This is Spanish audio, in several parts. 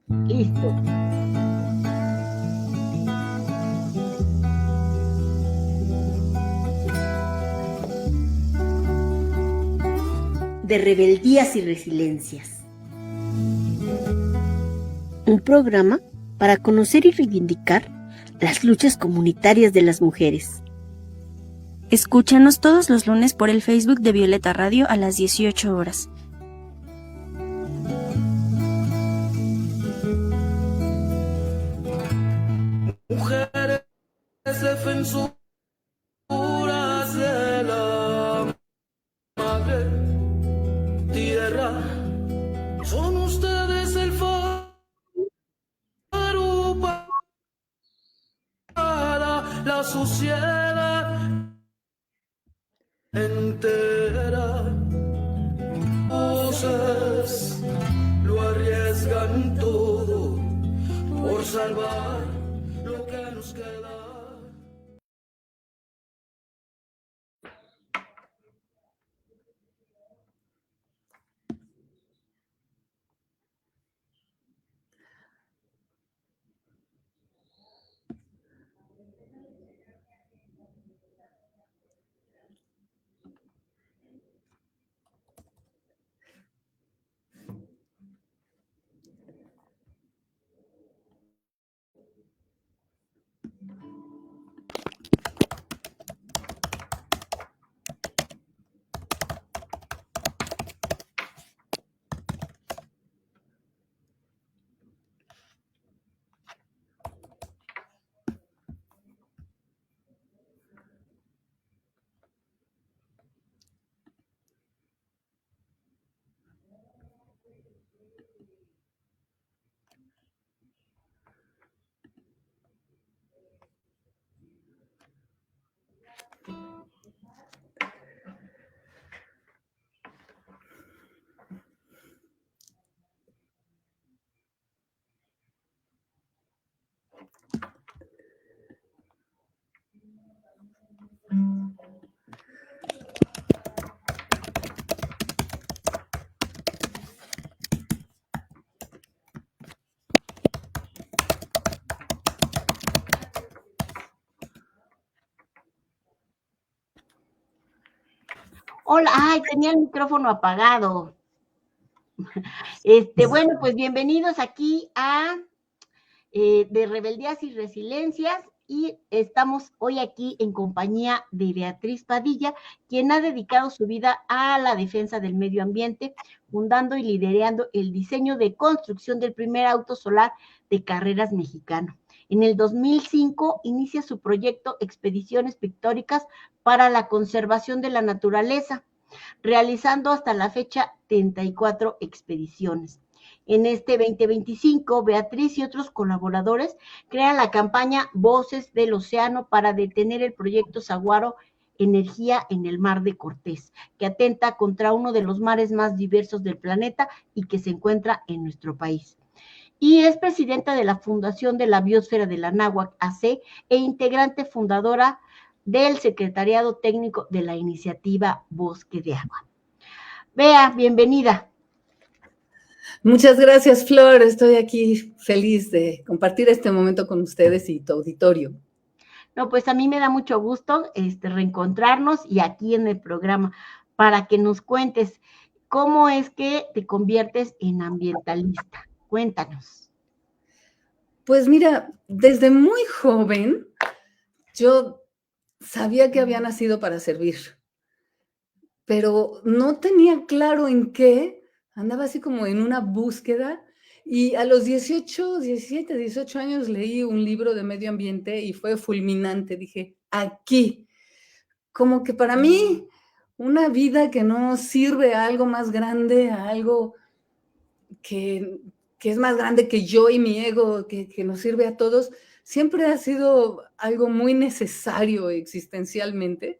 Listo. De rebeldías y resiliencias. Un programa para conocer y reivindicar las luchas comunitarias de las mujeres. Escúchanos todos los lunes por el Facebook de Violeta Radio a las 18 horas. Mujeres defensoras de la madre tierra, son ustedes el faro para la sociedad entera. Voces lo arriesgan todo por salvar lo que nos queda. Hola, ay, tenía el micrófono apagado. Bueno, pues bienvenidos aquí a de Rebeldías y Resiliencias, y estamos hoy aquí en compañía de Beatriz Padilla, quien ha dedicado su vida a la defensa del medio ambiente, fundando y liderando el diseño de construcción del primer auto solar de carreras mexicano. En el 2005 inicia su proyecto Expediciones Pictóricas para la Conservación de la Naturaleza, realizando hasta la fecha 34 expediciones. En este 2025, Beatriz y otros colaboradores crean la campaña Voces del Océano para detener el proyecto Saguaro Energía en el Mar de Cortés, que atenta contra uno de los mares más diversos del planeta y que se encuentra en nuestro país. Y es presidenta de la Fundación de la Biosfera de la Náhuac AC e integrante fundadora del Secretariado Técnico de la iniciativa Bosque de Agua. Bea, bienvenida. Muchas gracias, Flor. Estoy aquí feliz de compartir este momento con ustedes y tu auditorio. No, pues a mí me da mucho gusto reencontrarnos y aquí en el programa para que nos cuentes cómo es que te conviertes en ambientalista. Cuéntanos. Pues mira, desde muy joven yo sabía que había nacido para servir, pero no tenía claro en qué, andaba así como en una búsqueda, y a los 17, 18 años leí un libro de medio ambiente y fue fulminante. Dije, aquí, como que para mí, una vida que no sirve a algo más grande, a algo que es más grande que yo y mi ego, que nos sirve a todos, siempre ha sido algo muy necesario existencialmente.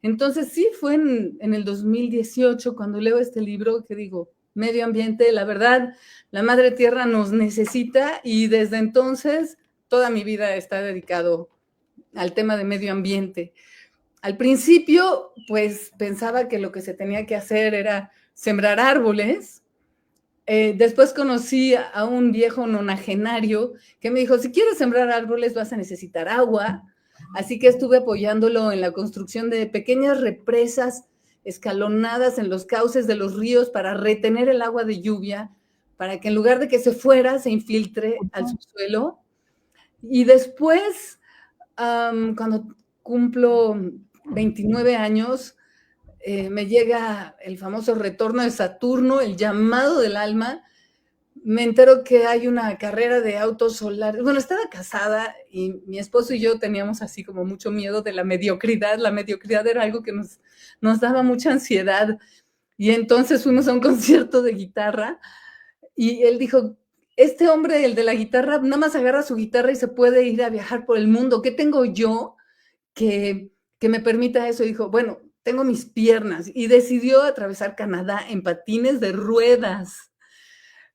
Entonces sí, fue en el 2018 cuando leo este libro que digo, medio ambiente, la verdad, la madre tierra nos necesita, y desde entonces toda mi vida está dedicado al tema de medio ambiente. Al principio, pues pensaba que lo que se tenía que hacer era sembrar árboles, Después conocí a un viejo nonagenario que me dijo, si quieres sembrar árboles vas a necesitar agua, así que estuve apoyándolo en la construcción de pequeñas represas escalonadas en los cauces de los ríos para retener el agua de lluvia, para que en lugar de que se fuera, se infiltre al subsuelo. Y después, cuando cumplo 29 años, me llega el famoso retorno de Saturno, el llamado del alma. Me entero que hay una carrera de autos solares. Bueno, estaba casada y mi esposo y yo teníamos así como mucho miedo de la mediocridad. La mediocridad era algo que nos daba mucha ansiedad. Y entonces fuimos a un concierto de guitarra y él dijo, este hombre, el de la guitarra, nada más agarra su guitarra y se puede ir a viajar por el mundo. ¿Qué tengo yo que me permita eso? Y dijo, bueno, tengo mis piernas. Y decidió atravesar Canadá en patines de ruedas.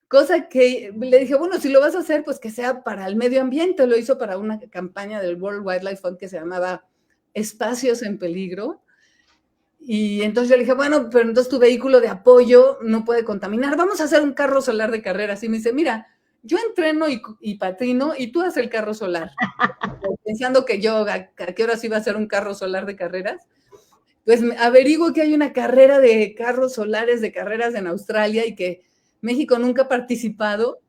Cosa que le dije, bueno, si lo vas a hacer, pues que sea para el medio ambiente. Lo hizo para una campaña del World Wildlife Fund que se llamaba Espacios en Peligro. Y entonces yo le dije, bueno, pero entonces tu vehículo de apoyo no puede contaminar. Vamos a hacer un carro solar de carreras. Y me dice, mira, yo entreno y patino y tú haces el carro solar. Pensando que yo a qué horas iba a hacer un carro solar de carreras. Pues averiguo que hay una carrera de carros solares de carreras en Australia y que México nunca ha participado.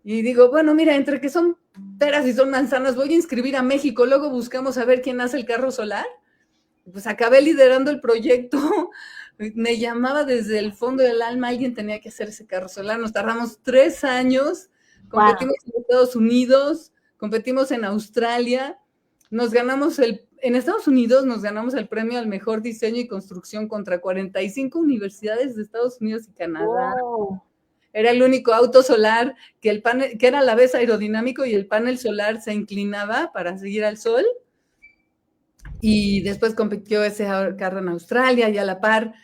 Y digo, bueno, mira, entre que son peras y son manzanas, voy a inscribir a México, luego buscamos a ver quién hace el carro solar. Pues acabé liderando el proyecto, me llamaba desde el fondo del alma, alguien tenía que hacer ese carro solar, nos tardamos 3 años, competimos en Estados Unidos, competimos en Australia, en Estados Unidos nos ganamos el premio al mejor diseño y construcción contra 45 universidades de Estados Unidos y Canadá. Oh. Era el único auto solar que era a la vez aerodinámico y el panel solar se inclinaba para seguir al sol. Y después compitió ese carro en Australia y a la par,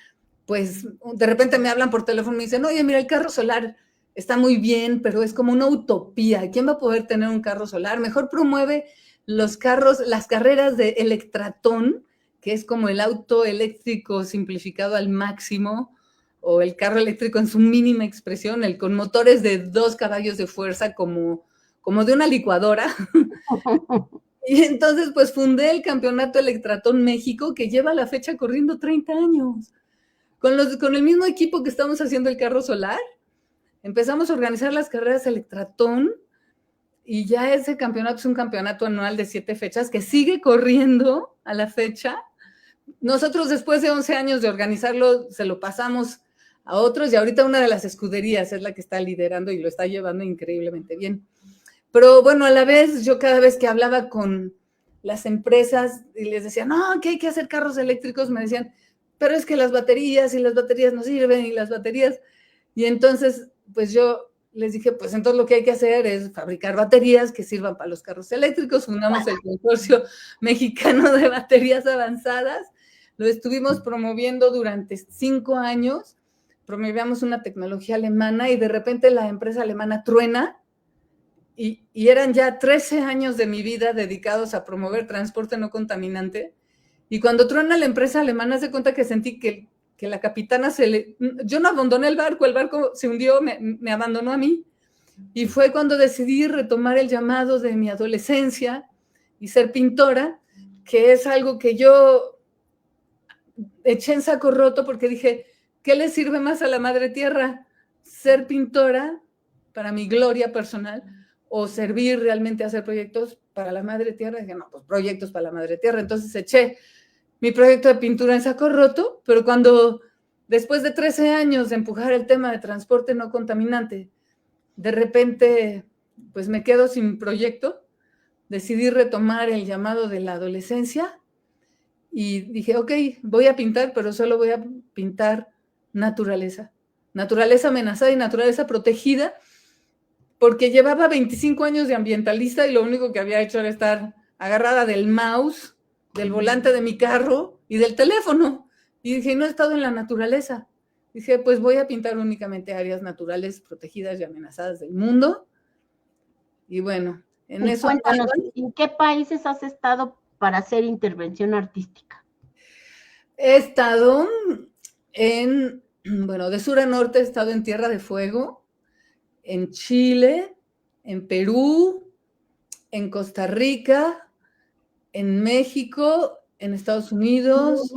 pues de repente me hablan por teléfono y me dicen, oye, mira, el carro solar está muy bien, pero es como una utopía. ¿Quién va a poder tener un carro solar? Mejor promueve las carreras de Electratón, que es como el auto eléctrico simplificado al máximo, o el carro eléctrico en su mínima expresión, el con motores de 2 caballos de fuerza como de una licuadora. Y entonces, pues, fundé el Campeonato Electratón México, que lleva a la fecha corriendo 30 años. Con el mismo equipo que estamos haciendo el carro solar, empezamos a organizar las carreras Electratón, y ya ese campeonato es un campeonato anual de 7 fechas, que sigue corriendo a la fecha. Nosotros, después de 11 años de organizarlo, se lo pasamos a otros, y ahorita una de las escuderías es la que está liderando y lo está llevando increíblemente bien. Pero bueno, a la vez, yo cada vez que hablaba con las empresas y les decía, no, que hay que hacer carros eléctricos, me decían, pero es que las baterías no sirven y las baterías. Y entonces, pues yo les dije, pues entonces lo que hay que hacer es fabricar baterías que sirvan para los carros eléctricos. Fundamos el Consorcio Mexicano de Baterías Avanzadas. Lo estuvimos promoviendo durante 5 años. Promovíamos una tecnología alemana y de repente la empresa alemana truena. Y eran ya 13 años de mi vida dedicados a promover transporte no contaminante. Y cuando truena la empresa alemana, se cuenta que sentí que la capitana yo no abandoné el barco se hundió, me abandonó a mí. Y fue cuando decidí retomar el llamado de mi adolescencia y ser pintora, que es algo que yo eché en saco roto porque dije, ¿qué le sirve más a la madre tierra? Ser pintora para mi gloria personal o servir realmente a hacer proyectos para la madre tierra. Dije, no, pues proyectos para la madre tierra. Entonces eché mi proyecto de pintura en saco roto, pero cuando después de 13 años de empujar el tema de transporte no contaminante, de repente pues me quedo sin proyecto, decidí retomar el llamado de la adolescencia y dije, ok, voy a pintar, pero solo voy a pintar naturaleza amenazada y naturaleza protegida, porque llevaba 25 años de ambientalista y lo único que había hecho era estar agarrada del mouse, del volante de mi carro y del teléfono. Y dije, no he estado en la naturaleza. Dije, pues voy a pintar únicamente áreas naturales protegidas y amenazadas del mundo. Y bueno, en eso... Cuéntanos, ¿en qué países has estado para hacer intervención artística? He estado de sur a norte he estado en Tierra de Fuego, en Chile, en Perú, en Costa Rica, en México, en Estados Unidos,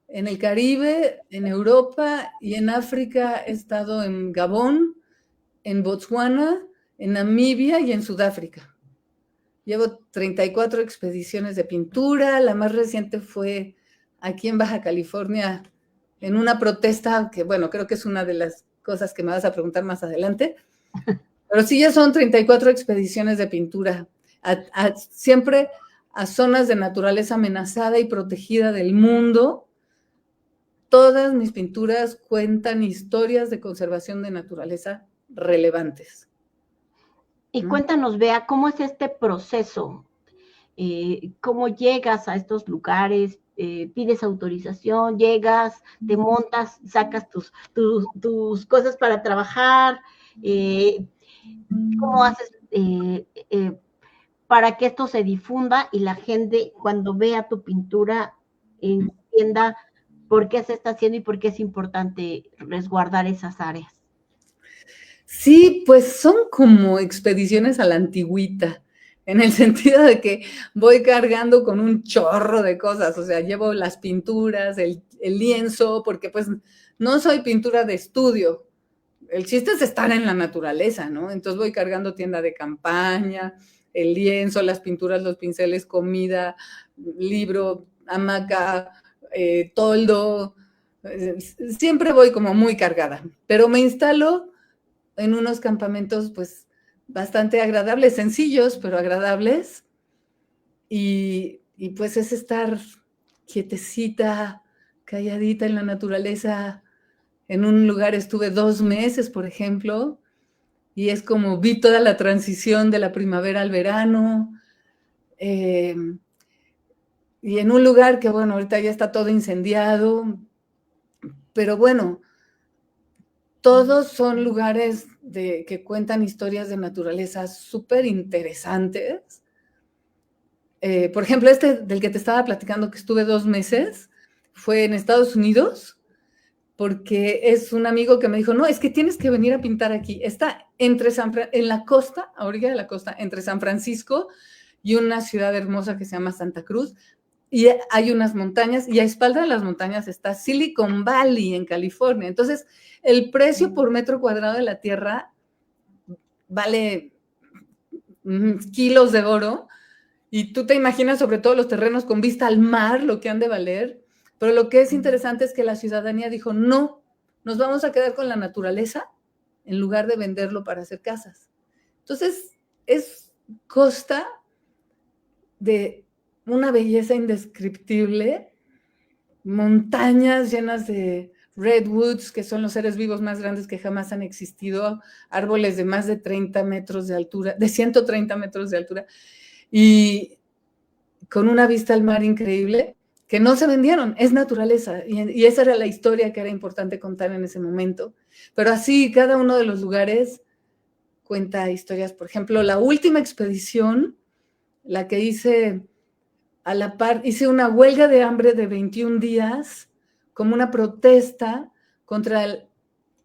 en el Caribe, en Europa y en África. He estado en Gabón, en Botswana, en Namibia y en Sudáfrica. Llevo 34 expediciones de pintura. La más reciente fue aquí en Baja California, en una protesta que, bueno, creo que es una de las cosas que me vas a preguntar más adelante. Pero sí, ya son 34 expediciones de pintura, siempre a zonas de naturaleza amenazada y protegida del mundo. Todas mis pinturas cuentan historias de conservación de naturaleza relevantes. Y cuéntanos, Bea, ¿cómo es este proceso? ¿Cómo llegas a estos lugares? ¿Pides autorización? ¿Llegas? ¿Te montas? ¿Sacas tus cosas para trabajar? ¿Cómo haces para que esto se difunda y la gente, cuando vea tu pintura, entienda por qué se está haciendo y por qué es importante resguardar esas áreas? Sí, pues son como expediciones a la antigüita, en el sentido de que voy cargando con un chorro de cosas, o sea, llevo las pinturas, el lienzo, porque pues no soy pintura de estudio. El chiste es estar en la naturaleza, ¿no? Entonces voy cargando tienda de campaña, el lienzo, las pinturas, los pinceles, comida, libro, hamaca, toldo. Siempre voy como muy cargada, pero me instalo en unos campamentos pues bastante agradables, sencillos, pero agradables. Y pues es estar quietecita, calladita en la naturaleza. En un lugar estuve 2 meses, por ejemplo, y es como vi toda la transición de la primavera al verano. Y en un lugar que, bueno, ahorita ya está todo incendiado, pero bueno, todos son lugares que cuentan historias de naturaleza súper interesantes. Por ejemplo, este del que te estaba platicando, que estuve 2 meses, fue en Estados Unidos, porque es un amigo que me dijo, no, es que tienes que venir a pintar aquí. Está en la costa, a orilla de la costa, entre San Francisco y una ciudad hermosa que se llama Santa Cruz, y hay unas montañas, y a espalda de las montañas está Silicon Valley en California. Entonces, el precio por metro cuadrado de la tierra vale kilos de oro, y tú te imaginas sobre todo los terrenos con vista al mar, lo que han de valer. Pero lo que es interesante es que la ciudadanía dijo, no, nos vamos a quedar con la naturaleza en lugar de venderlo para hacer casas. Entonces, es costa de una belleza indescriptible, montañas llenas de redwoods, que son los seres vivos más grandes que jamás han existido, árboles de más de 30 metros de altura, de 130 metros de altura, y con una vista al mar increíble, que no se vendieron, es naturaleza, y esa era la historia que era importante contar en ese momento. Pero así, cada uno de los lugares cuenta historias. Por ejemplo, la última expedición, la que hice a la par, hice una huelga de hambre de 21 días, como una protesta contra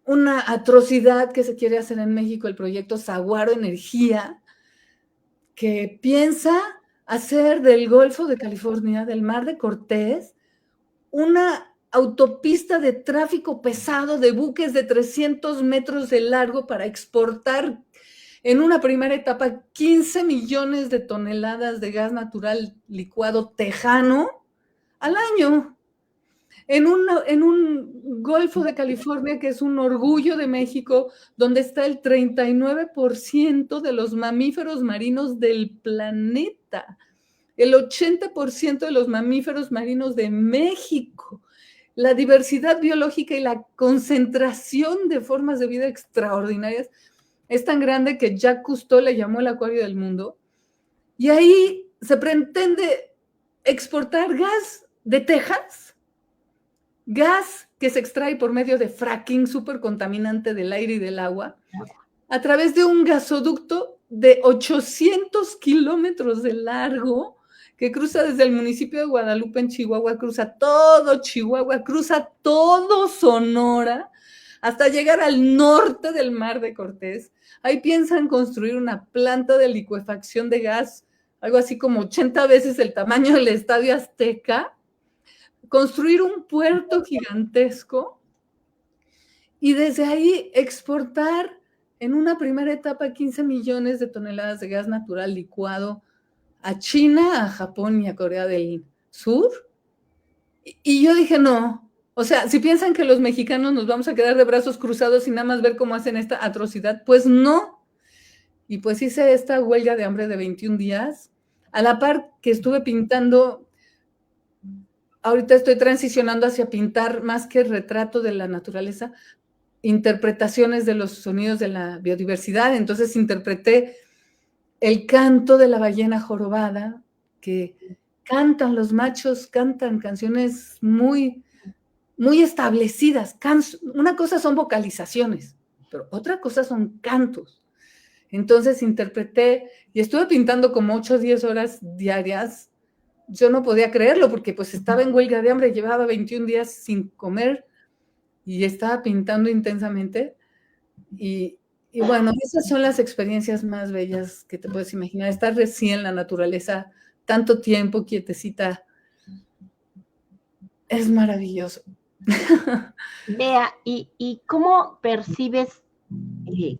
una atrocidad que se quiere hacer en México, el proyecto Saguaro Energía, que piensa hacer del Golfo de California, del Mar de Cortés, una autopista de tráfico pesado de buques de 300 metros de largo para exportar en una primera etapa 15 millones de toneladas de gas natural licuado tejano al año. En un Golfo de California que es un orgullo de México, donde está el 39% de los mamíferos marinos del planeta, el 80% de los mamíferos marinos de México, la diversidad biológica y la concentración de formas de vida extraordinarias es tan grande que Jacques Cousteau le llamó el acuario del mundo. Y ahí se pretende exportar gas de Texas, gas que se extrae por medio de fracking, súper contaminante del aire y del agua, a través de un gasoducto de 800 kilómetros de largo que cruza desde el municipio de Guadalupe en Chihuahua, cruza todo Chihuahua, cruza todo Sonora, hasta llegar al norte del Mar de Cortés. Ahí piensan construir una planta de licuefacción de gas, algo así como 80 veces el tamaño del Estadio Azteca, construir un puerto gigantesco y desde ahí exportar en una primera etapa 15 millones de toneladas de gas natural licuado a China, a Japón y a Corea del Sur. Y yo dije, no, o sea, si piensan que los mexicanos nos vamos a quedar de brazos cruzados y nada más ver cómo hacen esta atrocidad, pues no. Y pues hice esta huelga de hambre de 21 días, a la par que estuve pintando. Ahorita estoy transicionando hacia pintar más que retrato de la naturaleza, interpretaciones de los sonidos de la biodiversidad. Entonces interpreté el canto de la ballena jorobada, que cantan, los machos cantan canciones muy, muy establecidas. Una cosa son vocalizaciones, pero otra cosa son cantos. Entonces interpreté y estuve pintando como 8 o 10 horas diarias. Yo no podía creerlo porque pues estaba en huelga de hambre, llevaba 21 días sin comer y estaba pintando intensamente. Y bueno, esas son las experiencias más bellas que te puedes imaginar. Estar recién en la naturaleza, tanto tiempo, quietecita, es maravilloso. Bea, ¿y cómo percibes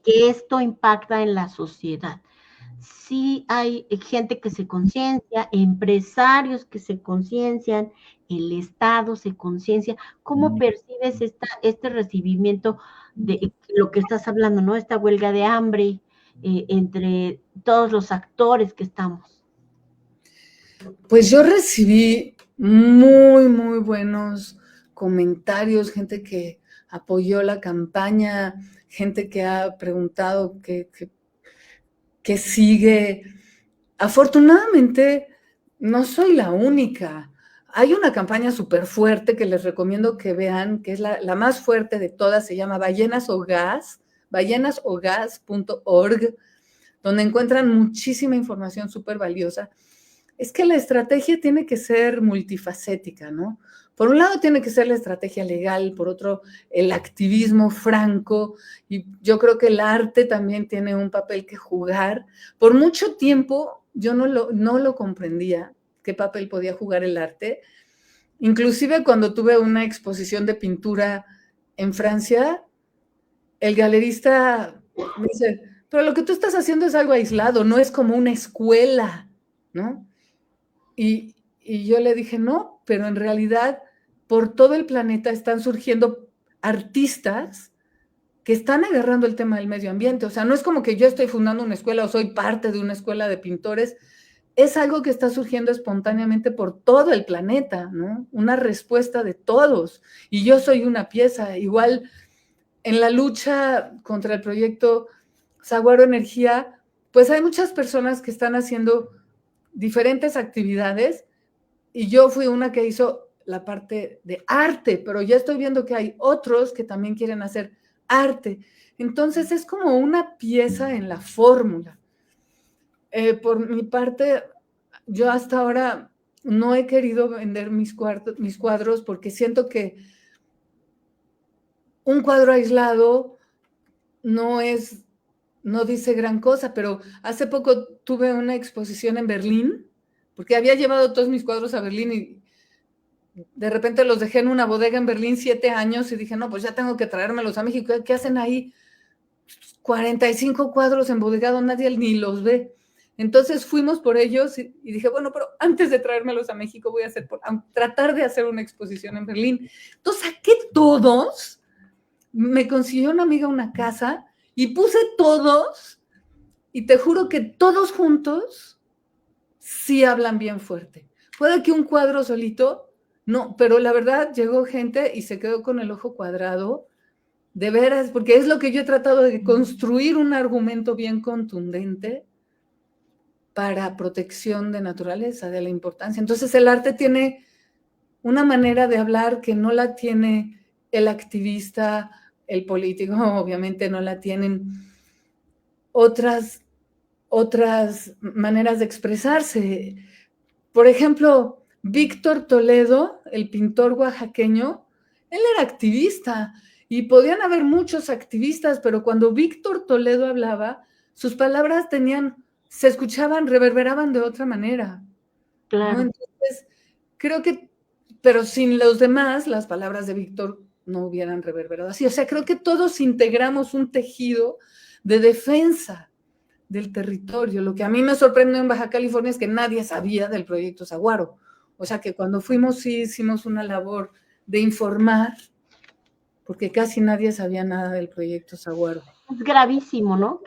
que esto impacta en la sociedad? Sí hay gente que se conciencia, empresarios que se conciencian, el Estado se conciencia. ¿Cómo percibes este recibimiento de lo que estás hablando, ¿no? Esta huelga de hambre entre todos los actores que estamos. Pues yo recibí muy, muy buenos comentarios, gente que apoyó la campaña, gente que ha preguntado qué sigue. Afortunadamente, no soy la única. Hay una campaña súper fuerte que les recomiendo que vean, que es la más fuerte de todas, se llama Ballenas o Gas, ballenasogas.org, donde encuentran muchísima información súper valiosa. Es que la estrategia tiene que ser multifacética, ¿no? Por un lado tiene que ser la estrategia legal, por otro el activismo franco, y yo creo que el arte también tiene un papel que jugar. Por mucho tiempo yo no lo comprendía, qué papel podía jugar el arte. Inclusive cuando tuve una exposición de pintura en Francia, el galerista me dice, pero lo que tú estás haciendo es algo aislado, no es como una escuela, ¿no? Y yo le dije, no, pero en realidad por todo el planeta están surgiendo artistas que están agarrando el tema del medio ambiente. O sea, no es como que yo estoy fundando una escuela o soy parte de una escuela de pintores. Es algo que está surgiendo espontáneamente por todo el planeta, ¿no? Una respuesta de todos. Y yo soy una pieza. Igual en la lucha contra el proyecto Saguaro Energía, pues hay muchas personas que están haciendo diferentes actividades y yo fui una que hizo la parte de arte, pero ya estoy viendo que hay otros que también quieren hacer arte. Entonces es como una pieza en la fórmula. Por mi parte, yo hasta ahora no he querido vender mis cuadros porque siento que un cuadro aislado no dice gran cosa, pero hace poco tuve una exposición en Berlín, porque había llevado todos mis cuadros a Berlín y de repente los dejé en una bodega en Berlín 7 años y dije, no, pues ya tengo que traérmelos a México. ¿Qué hacen ahí? 45 cuadros embodegados, nadie ni los ve. Entonces fuimos por ellos y dije, bueno, pero antes de traérmelos a México voy a tratar de hacer una exposición en Berlín. Entonces saqué todos, me consiguió una amiga una casa y puse todos, y te juro que todos juntos sí hablan bien fuerte. Puede que un cuadro solito, no, pero la verdad llegó gente y se quedó con el ojo cuadrado, de veras, porque es lo que yo he tratado de construir un argumento bien contundente para protección de naturaleza, de la importancia. Entonces el arte tiene una manera de hablar que no la tiene el activista, el político, obviamente no la tienen otras maneras de expresarse. Por ejemplo, Víctor Toledo, el pintor oaxaqueño, él era activista Y podían haber muchos activistas, pero cuando Víctor Toledo hablaba, sus palabras se escuchaban, reverberaban de otra manera. Claro. ¿No? Entonces, creo que, pero sin los demás, las palabras de Víctor no hubieran reverberado así. O sea, creo que todos integramos un tejido de defensa del territorio. Lo que a mí me sorprendió en Baja California es que nadie sabía del proyecto Saguaro. O sea, que cuando fuimos sí hicimos una labor de informar, porque casi nadie sabía nada del proyecto Saguaro. Es gravísimo, ¿no?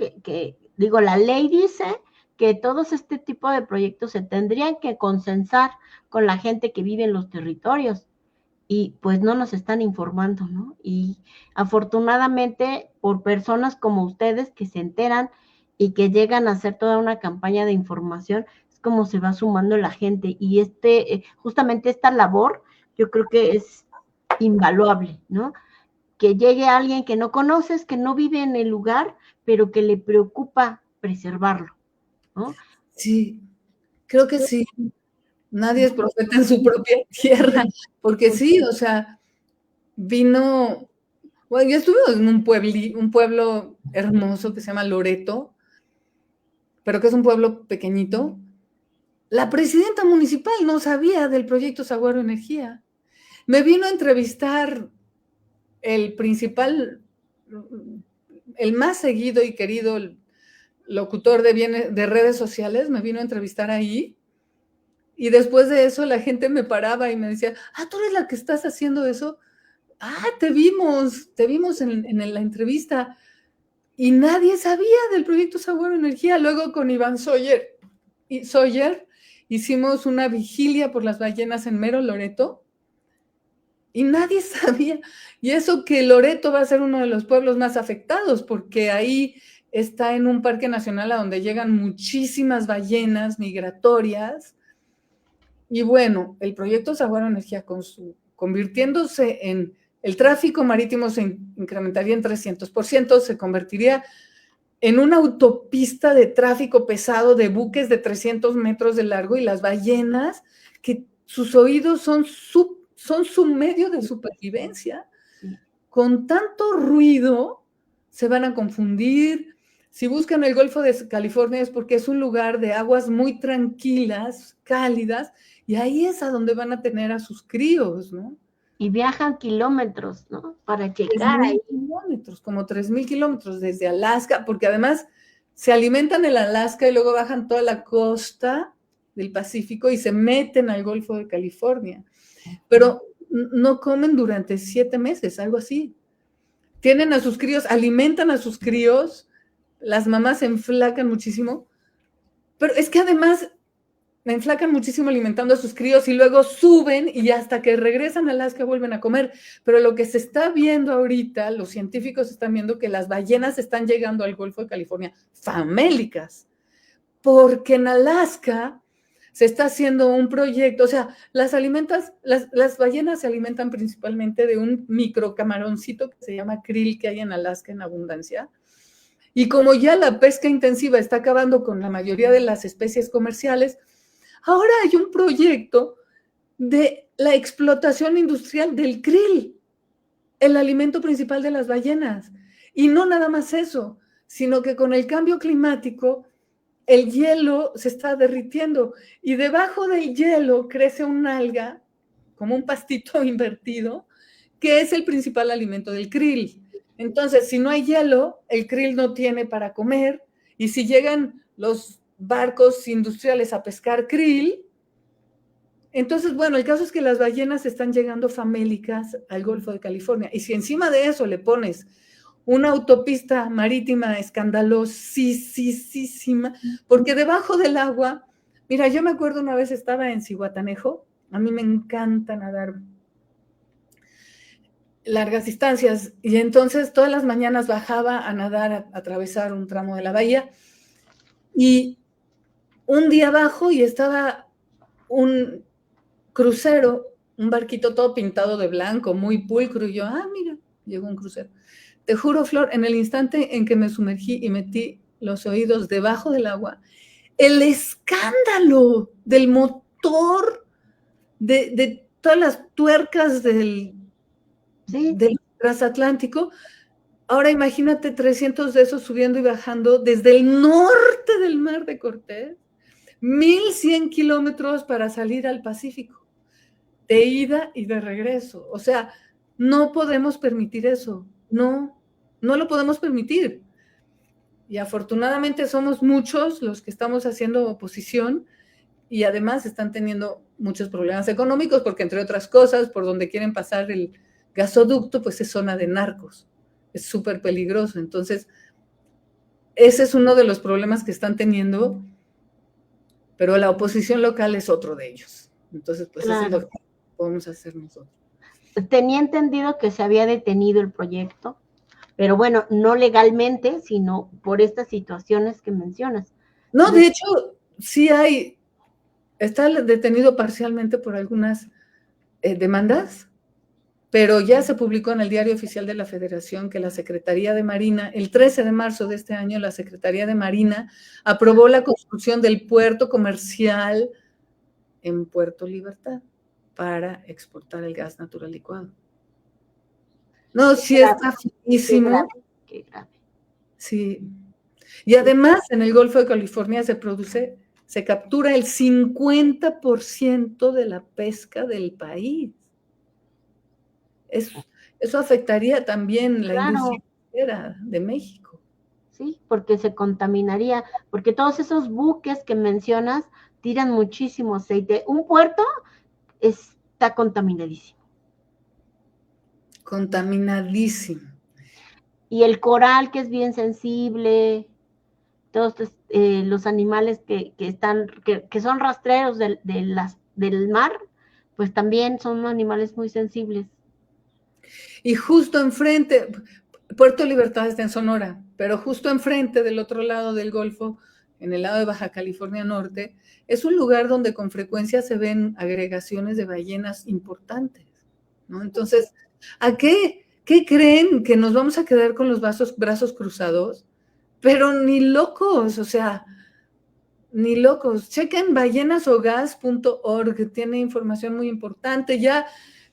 Digo, la ley dice que todos este tipo de proyectos se tendrían que consensar con la gente que vive en los territorios y pues no nos están informando, ¿no? Y afortunadamente por personas como ustedes que se enteran y que llegan a hacer toda una campaña de información, es como se va sumando la gente y justamente esta labor yo creo que es invaluable, ¿no? Que llegue alguien que no conoces, que no vive en el lugar, pero que le preocupa preservarlo, ¿no? Sí, creo que sí. Nadie es profeta en su propia tierra, porque sí, o sea, bueno, yo estuve en un pueblo hermoso que se llama Loreto, pero que es un pueblo pequeñito. La presidenta municipal no sabía del proyecto Saguaro Energía. Me vino a entrevistar el principal, el más seguido y querido locutor de redes sociales, me vino a entrevistar ahí. Y después de eso la gente me paraba y me decía, ¿tú eres la que estás haciendo eso? Te vimos en la entrevista. Y nadie sabía del proyecto Saguaro Energía. Luego con Iván Sawyer hicimos una vigilia por las ballenas en Mero, Loreto, y nadie sabía. Y eso que Loreto va a ser uno de los pueblos más afectados, porque ahí está en un parque nacional a donde llegan muchísimas ballenas migratorias. Y bueno, el proyecto Saguaro Energía, convirtiéndose en el tráfico marítimo, se incrementaría en 300%, se convertiría en una autopista de tráfico pesado de buques de 300 metros de largo, y las ballenas, que sus oídos son su medio de supervivencia, con tanto ruido se van a confundir. Si buscan el Golfo de California es porque es un lugar de aguas muy tranquilas, cálidas, y ahí es a donde van a tener a sus críos, ¿no? Y viajan kilómetros, ¿no? Para checar ahí. Kilómetros, como 3,000 kilómetros desde Alaska, porque además se alimentan en Alaska y luego bajan toda la costa del Pacífico y se meten al Golfo de California. Pero no comen durante 7 meses, algo así. Tienen a sus críos, alimentan a sus críos, las mamás se enflacan muchísimo, pero es que además me enflacan muchísimo alimentando a sus críos y luego suben y hasta que regresan a Alaska vuelven a comer. Pero lo que se está viendo ahorita, los científicos están viendo que las ballenas están llegando al Golfo de California famélicas, porque en Alaska se está haciendo un proyecto, o sea, las ballenas se alimentan principalmente de un microcamaroncito que se llama krill, que hay en Alaska en abundancia. Y como ya la pesca intensiva está acabando con la mayoría de las especies comerciales, ahora hay un proyecto de la explotación industrial del krill, el alimento principal de las ballenas. Y no nada más eso, sino que con el cambio climático, el hielo se está derritiendo y debajo del hielo crece una alga, como un pastito invertido, que es el principal alimento del krill. Entonces, si no hay hielo, el krill no tiene para comer, y si llegan los barcos industriales a pescar krill, entonces, bueno, el caso es que las ballenas están llegando famélicas al Golfo de California, y si encima de eso le pones una autopista marítima escandalosísima, porque debajo del agua, mira, yo me acuerdo una vez estaba en Zihuatanejo, a mí me encanta nadar largas distancias, y entonces todas las mañanas bajaba a nadar, a atravesar un tramo de la bahía, y un día bajo y estaba un crucero, un barquito todo pintado de blanco, muy pulcro, y yo, mira, llegó un crucero. Te juro, Flor, en el instante en que me sumergí y metí los oídos debajo del agua, el escándalo del motor, de todas las tuercas del transatlántico. Ahora imagínate 300 de esos subiendo y bajando desde el norte del Mar de Cortés, 1,100 kilómetros para salir al Pacífico, de ida y de regreso. O sea, no podemos permitir eso. No lo podemos permitir. Y afortunadamente somos muchos los que estamos haciendo oposición y además están teniendo muchos problemas económicos porque, entre otras cosas, por donde quieren pasar el gasoducto, pues es zona de narcos. Es súper peligroso. Entonces, ese es uno de los problemas que están teniendo, pero la oposición local es otro de ellos. Entonces, pues Claro. eso es lo que podemos hacer nosotros. Tenía entendido que se había detenido el proyecto, pero bueno, no legalmente, sino por estas situaciones que mencionas. No, de hecho, sí está detenido parcialmente por algunas demandas, pero ya se publicó en el Diario Oficial de la Federación que la Secretaría de Marina, el 13 de marzo de este año, la Secretaría de Marina aprobó la construcción del puerto comercial en Puerto Libertad para exportar el gas natural licuado. No, sí está finísimo. Qué grave. Sí. Y además en el Golfo de California se captura el 50% de la pesca del país. Eso afectaría también la industria pesquera de México. Sí, porque se contaminaría, porque todos esos buques que mencionas tiran muchísimo aceite. Un puerto está contaminadísimo. Contaminadísimo. Y el coral, que es bien sensible, todos los animales que son rastreros del mar, pues también son animales muy sensibles. Y justo enfrente, Puerto Libertad está en Sonora, pero justo enfrente del otro lado del Golfo, en el lado de Baja California Norte, es un lugar donde con frecuencia se ven agregaciones de ballenas importantes, ¿no? Entonces, ¿a qué creen? ¿Que nos vamos a quedar con los brazos cruzados? Pero ni locos, o sea, ni locos. Chequen ballenasogas.org, tiene información muy importante. Ya,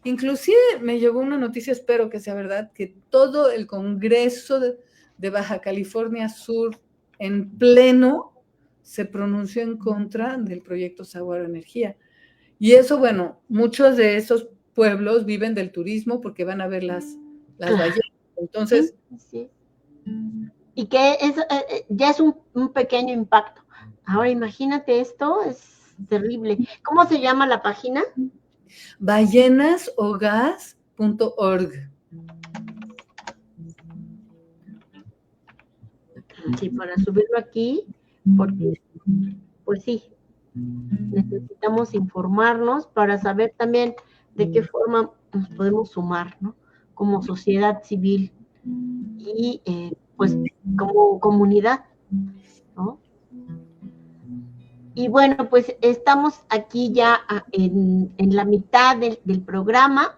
inclusive me llegó una noticia, espero que sea verdad, que todo el Congreso de Baja California Sur en pleno se pronunció en contra del proyecto Saguaro Energía. Y eso, bueno, muchos de esos pueblos viven del turismo porque van a ver las ballenas. Entonces, sí. Y que ya es un pequeño impacto. Ahora imagínate, esto es terrible. ¿Cómo se llama la página? ballenasogas.org. Sí, para subirlo aquí, porque, pues sí, necesitamos informarnos para saber también de qué forma nos podemos sumar, ¿no? Como sociedad civil y pues como comunidad, ¿no? Y bueno, pues estamos aquí ya en la mitad del programa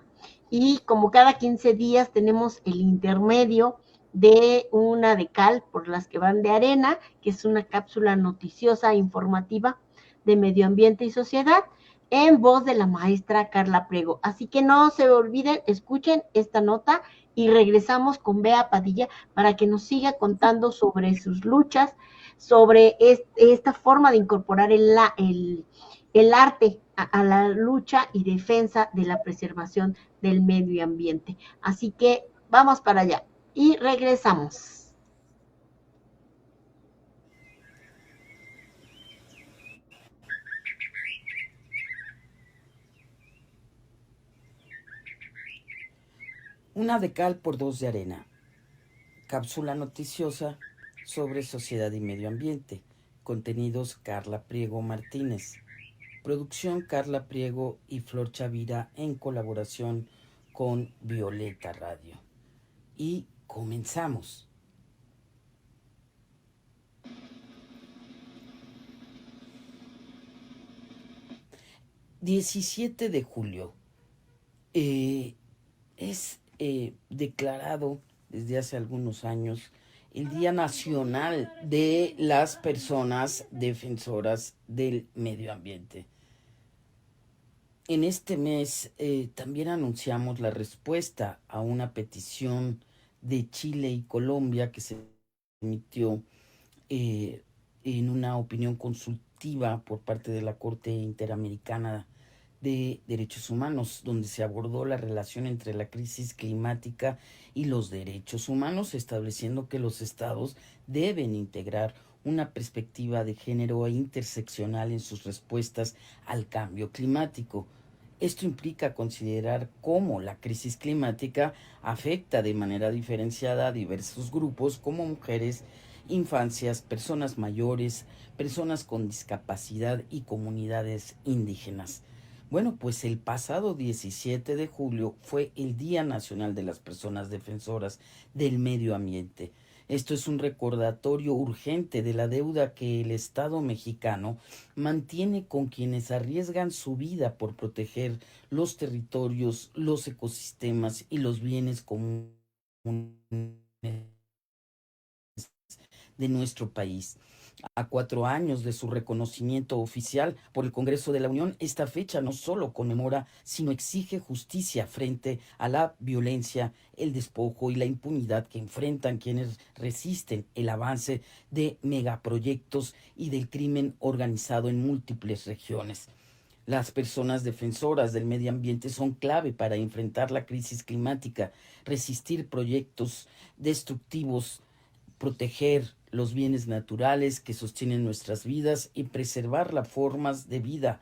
y como cada 15 días tenemos el intermedio de una de cal por las que van de arena, que es una cápsula noticiosa informativa de medio ambiente y sociedad, en voz de la maestra Carla Priego. Así que no se olviden, escuchen esta nota y regresamos con Bea Padilla para que nos siga contando sobre sus luchas, sobre esta forma de incorporar el arte a la lucha y defensa de la preservación del medio ambiente. Así que vamos para allá y regresamos. Una de cal por dos de arena. Cápsula noticiosa sobre sociedad y medio ambiente. Contenidos Carla Priego Martínez. Producción Carla Priego y Flor Chavira en colaboración con Violeta Radio. Y comenzamos. ...17 de julio... es declarado desde hace algunos años el Día Nacional de las Personas Defensoras del Medio Ambiente. En este mes también anunciamos la respuesta a una petición de Chile y Colombia que se emitió eh, en una opinión consultiva por parte de la Corte Interamericana de Derechos Humanos, donde se abordó la relación entre la crisis climática y los derechos humanos, estableciendo que los estados deben integrar una perspectiva de género e interseccional en sus respuestas al cambio climático. Esto implica considerar cómo la crisis climática afecta de manera diferenciada a diversos grupos como mujeres, infancias, personas mayores, personas con discapacidad y comunidades indígenas. Bueno, pues el pasado 17 de julio fue el Día Nacional de las Personas Defensoras del Medio Ambiente. Esto es un recordatorio urgente de la deuda que el Estado mexicano mantiene con quienes arriesgan su vida por proteger los territorios, los ecosistemas y los bienes comunes de nuestro país. A 4 años de su reconocimiento oficial por el Congreso de la Unión, esta fecha no solo conmemora, sino exige justicia frente a la violencia, el despojo y la impunidad que enfrentan quienes resisten el avance de megaproyectos y del crimen organizado en múltiples regiones. Las personas defensoras del medio ambiente son clave para enfrentar la crisis climática, resistir proyectos destructivos, proteger los bienes naturales que sostienen nuestras vidas y preservar las formas de vida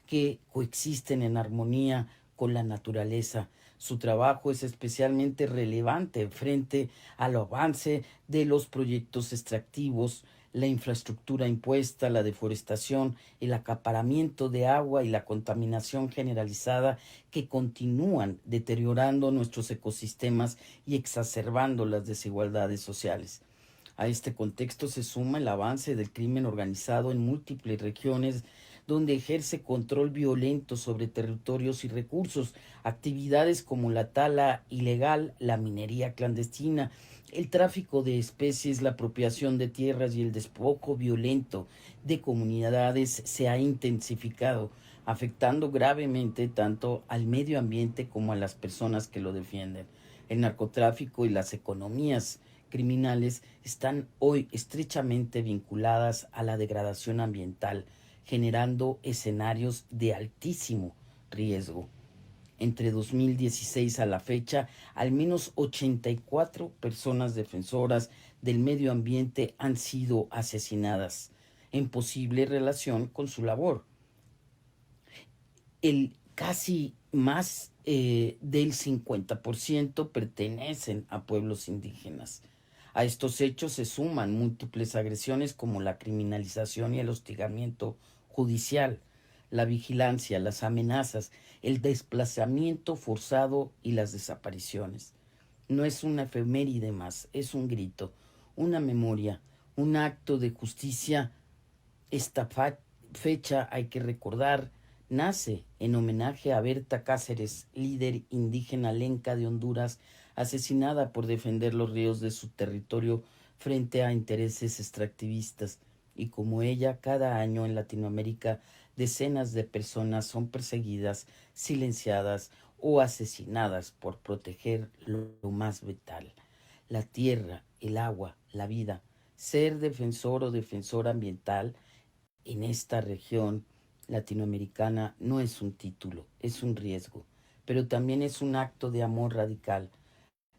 que coexisten en armonía con la naturaleza. Su trabajo es especialmente relevante frente al avance de los proyectos extractivos, la infraestructura impuesta, la deforestación, el acaparamiento de agua y la contaminación generalizada que continúan deteriorando nuestros ecosistemas y exacerbando las desigualdades sociales. A este contexto se suma el avance del crimen organizado en múltiples regiones donde ejerce control violento sobre territorios y recursos, actividades como la tala ilegal, la minería clandestina, el tráfico de especies, la apropiación de tierras y el despojo violento de comunidades se ha intensificado, afectando gravemente tanto al medio ambiente como a las personas que lo defienden. El narcotráfico y las economías criminales están hoy estrechamente vinculadas a la degradación ambiental, generando escenarios de altísimo riesgo. Entre 2016 a la fecha, al menos 84 personas defensoras del medio ambiente han sido asesinadas en posible relación con su labor. El casi más del 50% pertenecen a pueblos indígenas. A estos hechos se suman múltiples agresiones como la criminalización y el hostigamiento judicial, la vigilancia, las amenazas, el desplazamiento forzado y las desapariciones. No es una efeméride más, es un grito, una memoria, un acto de justicia. Esta fecha, hay que recordar, nace en homenaje a Berta Cáceres, líder indígena lenca de Honduras, asesinada por defender los ríos de su territorio frente a intereses extractivistas. Y como ella, cada año en Latinoamérica, decenas de personas son perseguidas, silenciadas o asesinadas por proteger lo más vital: la tierra, el agua, la vida. Ser defensor o defensora ambiental en esta región latinoamericana no es un título, es un riesgo, pero también es un acto de amor radical.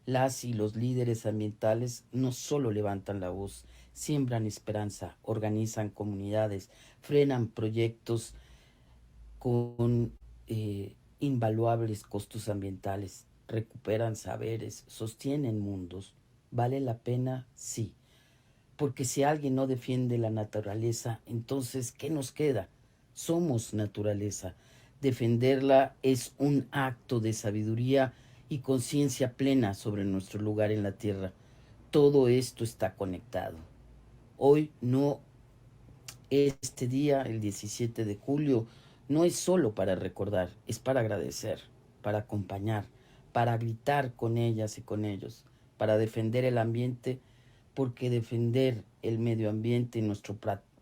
Las y los líderes ambientales no solo levantan la voz, siembran esperanza, organizan comunidades, frenan proyectos con invaluables costos ambientales, recuperan saberes, sostienen mundos. ¿Vale la pena? Sí. Porque si alguien no defiende la naturaleza, entonces, ¿qué nos queda? Somos naturaleza. Defenderla es un acto de sabiduría y conciencia plena sobre nuestro lugar en la tierra. Todo esto está conectado. Hoy no, este día, el 17 de julio, no es solo para recordar, es para agradecer, para acompañar, para gritar con ellas y con ellos, para defender el ambiente, porque defender el medio ambiente y nuestro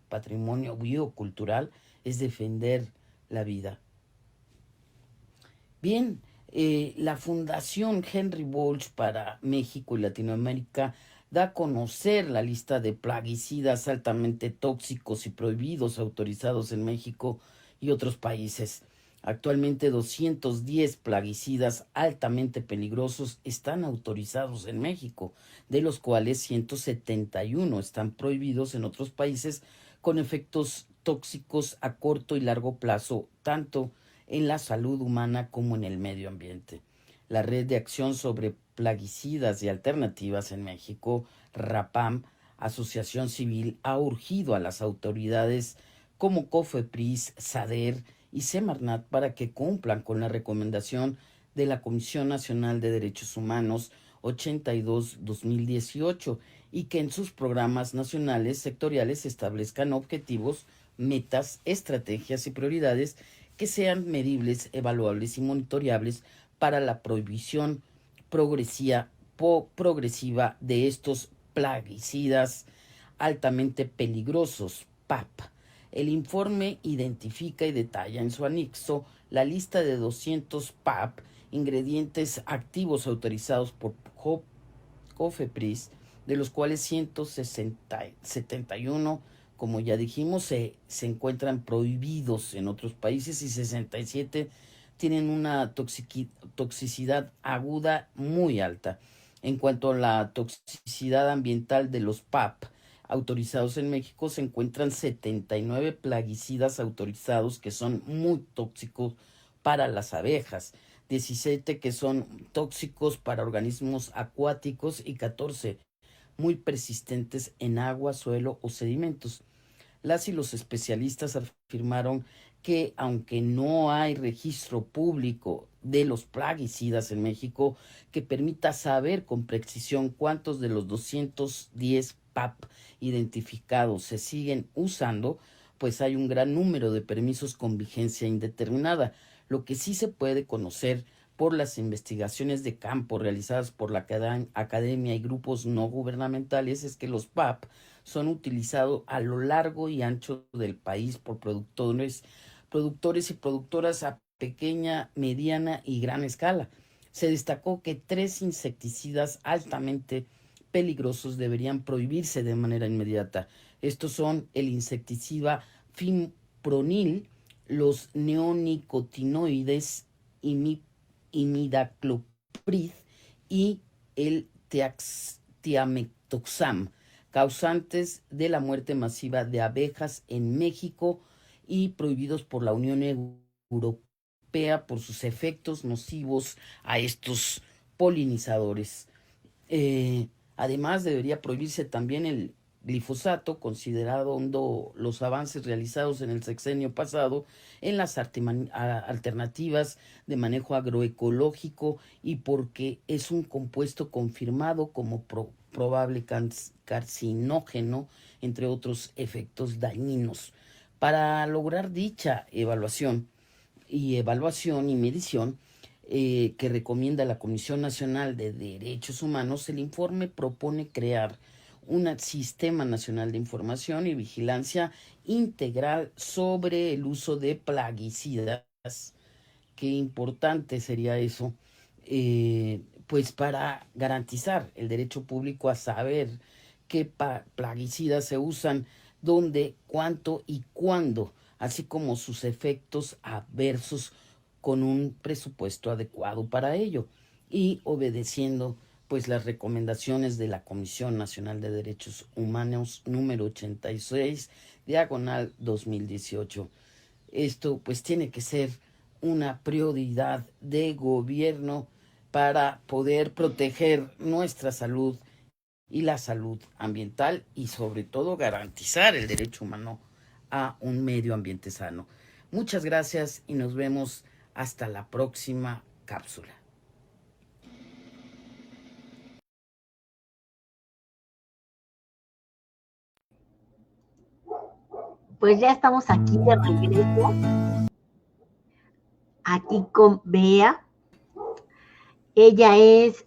patrimonio biocultural es defender la vida. Bien, la Fundación Henry Walsh para México y Latinoamérica da a conocer la lista de plaguicidas altamente tóxicos y prohibidos autorizados en México y otros países. Actualmente 210 plaguicidas altamente peligrosos están autorizados en México, de los cuales 171 están prohibidos en otros países con efectos tóxicos a corto y largo plazo, tanto en la salud humana como en el medio ambiente. La Red de Acción sobre Plaguicidas y Alternativas en México, RAPAM, Asociación Civil, ha urgido a las autoridades como COFEPRIS, SADER y Semarnat para que cumplan con la recomendación de la Comisión Nacional de Derechos Humanos 82-2018 y que en sus programas nacionales sectoriales establezcan objetivos, metas, estrategias y prioridades que sean medibles, evaluables y monitoreables para la prohibición progresiva de estos plaguicidas altamente peligrosos, PAP. El informe identifica y detalla en su anexo la lista de 200 PAP, ingredientes activos autorizados por COFEPRIS, de los cuales 171, como ya dijimos, se encuentran prohibidos en otros países y 67 tienen una toxicidad aguda muy alta. En cuanto a la toxicidad ambiental de los PAP autorizados en México, se encuentran 79 plaguicidas autorizados que son muy tóxicos para las abejas, 17 que son tóxicos para organismos acuáticos y 14 muy persistentes en agua, suelo o sedimentos. Las y los especialistas afirmaron que aunque no hay registro público de los plaguicidas en México que permita saber con precisión cuántos de los 210 PAP identificados se siguen usando, pues hay un gran número de permisos con vigencia indeterminada. Lo que sí se puede conocer por las investigaciones de campo realizadas por la academia y grupos no gubernamentales es que los PAP son utilizados a lo largo y ancho del país por productores y productoras a pequeña, mediana y gran escala. Se destacó que 3 insecticidas altamente peligrosos deberían prohibirse de manera inmediata. Estos son el insecticida fipronil, los neonicotinoides imidacloprid y el tiametoxam, causantes de la muerte masiva de abejas en México y prohibidos por la Unión Europea por sus efectos nocivos a estos polinizadores. Además, debería prohibirse también el glifosato, considerando los avances realizados en el sexenio pasado en las alternativas de manejo agroecológico y porque es un compuesto confirmado como probable carcinógeno, entre otros efectos dañinos. Para lograr dicha evaluación y medición que recomienda la Comisión Nacional de Derechos Humanos, el informe propone crear un sistema nacional de información y vigilancia integral sobre el uso de plaguicidas. Qué importante sería eso, pues para garantizar el derecho público a saber qué plaguicidas se usan, dónde, cuánto y cuándo, así como sus efectos adversos con un presupuesto adecuado para ello y obedeciendo pues las recomendaciones de la Comisión Nacional de Derechos Humanos número 86, diagonal 2018. Esto pues tiene que ser una prioridad de gobierno para poder proteger nuestra salud y la salud ambiental y sobre todo garantizar el derecho humano a un medio ambiente sano. Muchas gracias y nos vemos hasta la próxima cápsula. Pues ya estamos aquí de regreso, aquí con Bea. Ella es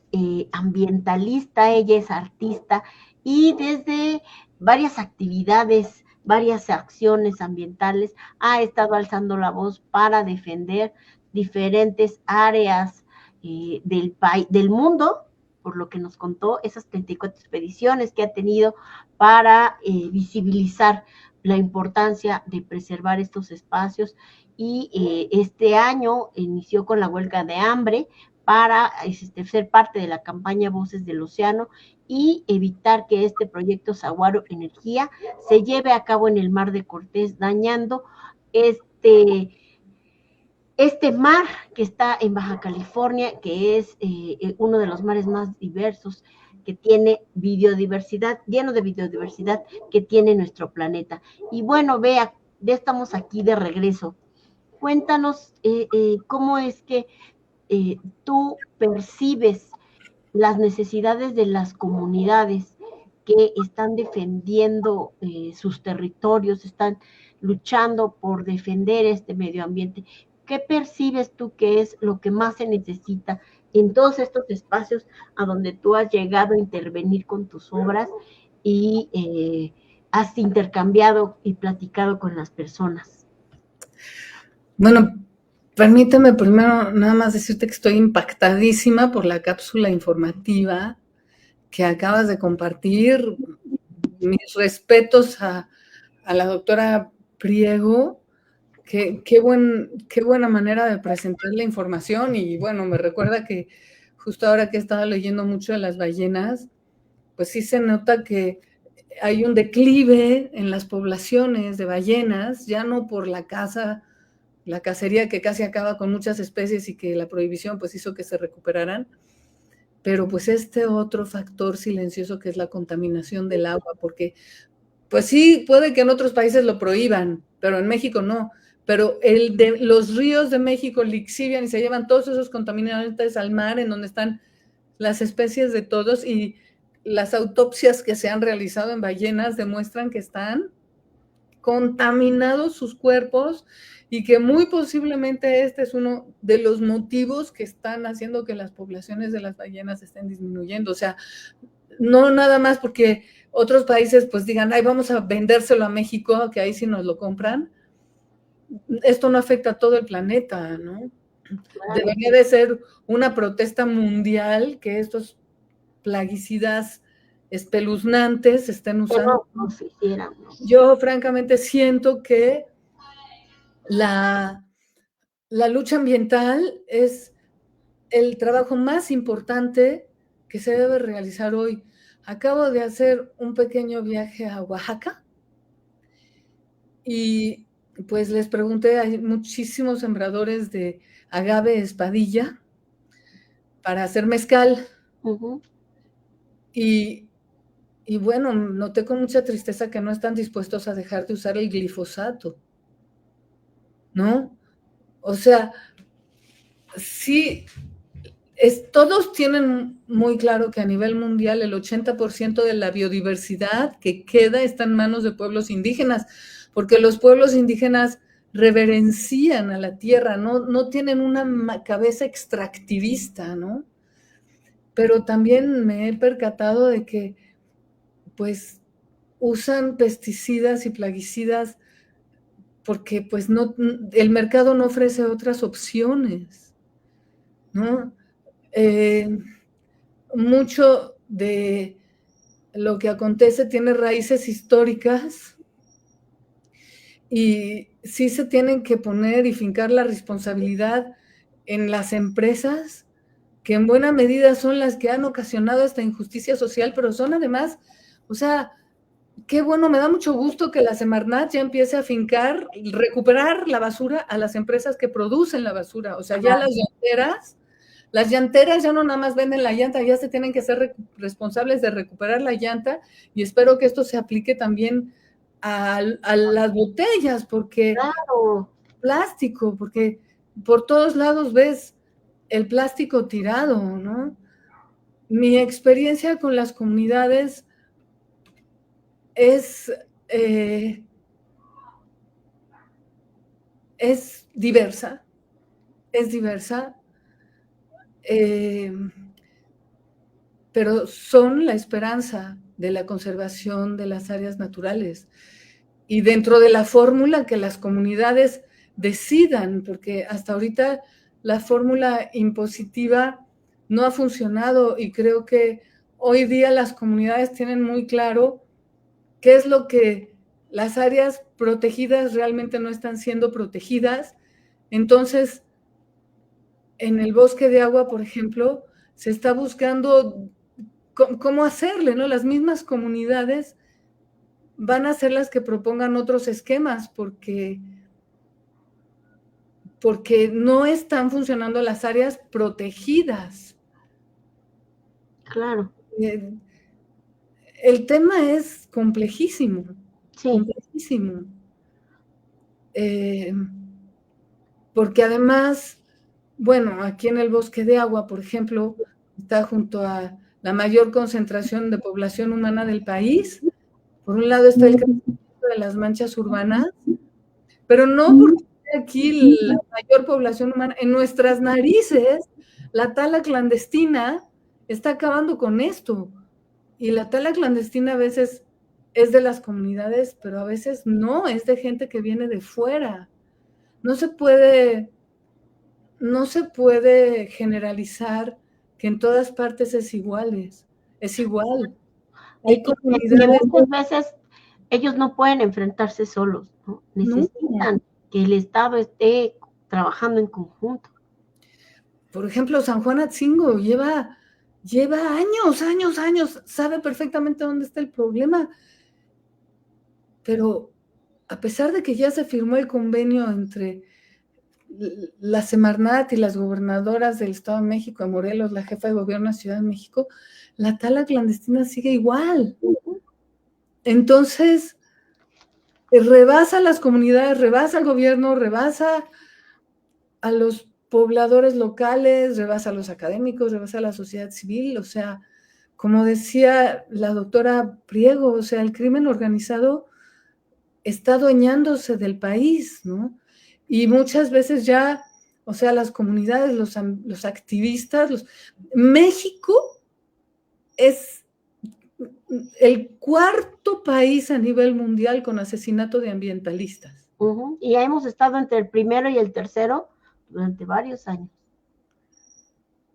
ambientalista, ella es artista y desde varias actividades, varias acciones ambientales ha estado alzando la voz para defender diferentes áreas del mundo, por lo que nos contó, esas 34 expediciones que ha tenido para visibilizar la importancia de preservar estos espacios. Y este año inició con la huelga de hambre para ser parte de la campaña Voces del Océano y evitar que este proyecto Saguaro Energía se lleve a cabo en el Mar de Cortés, dañando este mar que está en Baja California, que es uno de los mares más diversos, que tiene biodiversidad, lleno de biodiversidad que tiene nuestro planeta. Y bueno, Bea, ya estamos aquí de regreso. Cuéntanos cómo es que tú percibes las necesidades de las comunidades que están defendiendo sus territorios, están luchando por defender este medio ambiente. ¿Qué percibes tú que es lo que más se necesita en todos estos espacios a donde tú has llegado a intervenir con tus obras y has intercambiado y platicado con las personas? Bueno, permíteme primero nada más decirte que estoy impactadísima por la cápsula informativa que acabas de compartir. Mis respetos a la doctora Priego. Qué buena manera de presentar la información. Y bueno, me recuerda que justo ahora que he estado leyendo mucho de las ballenas, pues sí se nota que hay un declive en las poblaciones de ballenas, ya no por la cacería que casi acaba con muchas especies y que la prohibición pues hizo que se recuperaran, pero pues este otro factor silencioso que es la contaminación del agua, porque pues sí, puede que en otros países lo prohíban, pero en México no. Pero los ríos de México lixivian y se llevan todos esos contaminantes al mar, en donde están las especies de todos, y las autopsias que se han realizado en ballenas demuestran que están contaminados sus cuerpos y que muy posiblemente este es uno de los motivos que están haciendo que las poblaciones de las ballenas estén disminuyendo. O sea, no nada más porque otros países pues digan, ay, vamos a vendérselo a México, que ahí sí nos lo compran. Esto no afecta a todo el planeta, ¿no? Claro. Debería de ser una protesta mundial que estos plaguicidas espeluznantes estén usando. No se hicieran, ¿no? Yo francamente siento que la lucha ambiental es el trabajo más importante que se debe realizar hoy. Acabo de hacer un pequeño viaje a Oaxaca y pues les pregunté, hay muchísimos sembradores de agave espadilla para hacer mezcal. Uh-huh. Y bueno, noté con mucha tristeza que no están dispuestos a dejar de usar el glifosato, ¿no? O sea, sí, todos tienen muy claro que a nivel mundial el 80% de la biodiversidad que queda está en manos de pueblos indígenas, porque los pueblos indígenas reverencian a la tierra, no tienen una cabeza extractivista, ¿no? Pero también me he percatado de que, pues, usan pesticidas y plaguicidas porque, pues, el mercado no ofrece otras opciones, ¿no? Mucho de lo que acontece tiene raíces históricas y sí se tienen que poner y fincar la responsabilidad en las empresas, que en buena medida son las que han ocasionado esta injusticia social, pero son además, o sea, qué bueno, me da mucho gusto que la Semarnat ya empiece a fincar, recuperar la basura a las empresas que producen la basura. O sea, ya las llanteras ya no nada más venden la llanta, ya se tienen que ser responsables de recuperar la llanta, y espero que esto se aplique también a las botellas, porque claro, plástico, porque por todos lados ves el plástico tirado, ¿no? Mi experiencia con las comunidades es diversa, pero son la esperanza de la conservación de las áreas naturales. Y dentro de la fórmula que las comunidades decidan, porque hasta ahorita la fórmula impositiva no ha funcionado y creo que hoy día las comunidades tienen muy claro qué es lo que las áreas protegidas realmente no están siendo protegidas. Entonces, en el bosque de agua, por ejemplo, se está buscando cómo hacerle, ¿no? Las mismas comunidades van a ser las que propongan otros esquemas porque no están funcionando las áreas protegidas. Claro. El tema es complejísimo. Sí. Complejísimo. Porque además, bueno, aquí en el bosque de agua, por ejemplo, está junto a la mayor concentración de población humana del país. Por un lado está el crecimiento de las manchas urbanas, pero no porque aquí la mayor población humana, en nuestras narices, la tala clandestina está acabando con esto. Y la tala clandestina a veces es de las comunidades, pero a veces no, es de gente que viene de fuera. No se puede generalizar que en todas partes es igual. Hay comunidades que muchas veces ellos no pueden enfrentarse solos, ¿no? Necesitan que el Estado esté trabajando en conjunto. Por ejemplo, San Juan Atzingo lleva años, sabe perfectamente dónde está el problema, pero a pesar de que ya se firmó el convenio entre la Semarnat y las gobernadoras del Estado de México, de Morelos, la jefa de gobierno de Ciudad de México, la tala clandestina sigue igual. Entonces, rebasa las comunidades, rebasa al gobierno, rebasa a los pobladores locales, rebasa a los académicos, rebasa a la sociedad civil. O sea, como decía la doctora Priego, o sea, el crimen organizado está adueñándose del país, ¿no? Y muchas veces ya, o sea, las comunidades, los activistas, México es el cuarto país a nivel mundial con asesinato de ambientalistas. Y ya hemos estado entre el primero y el tercero durante varios años.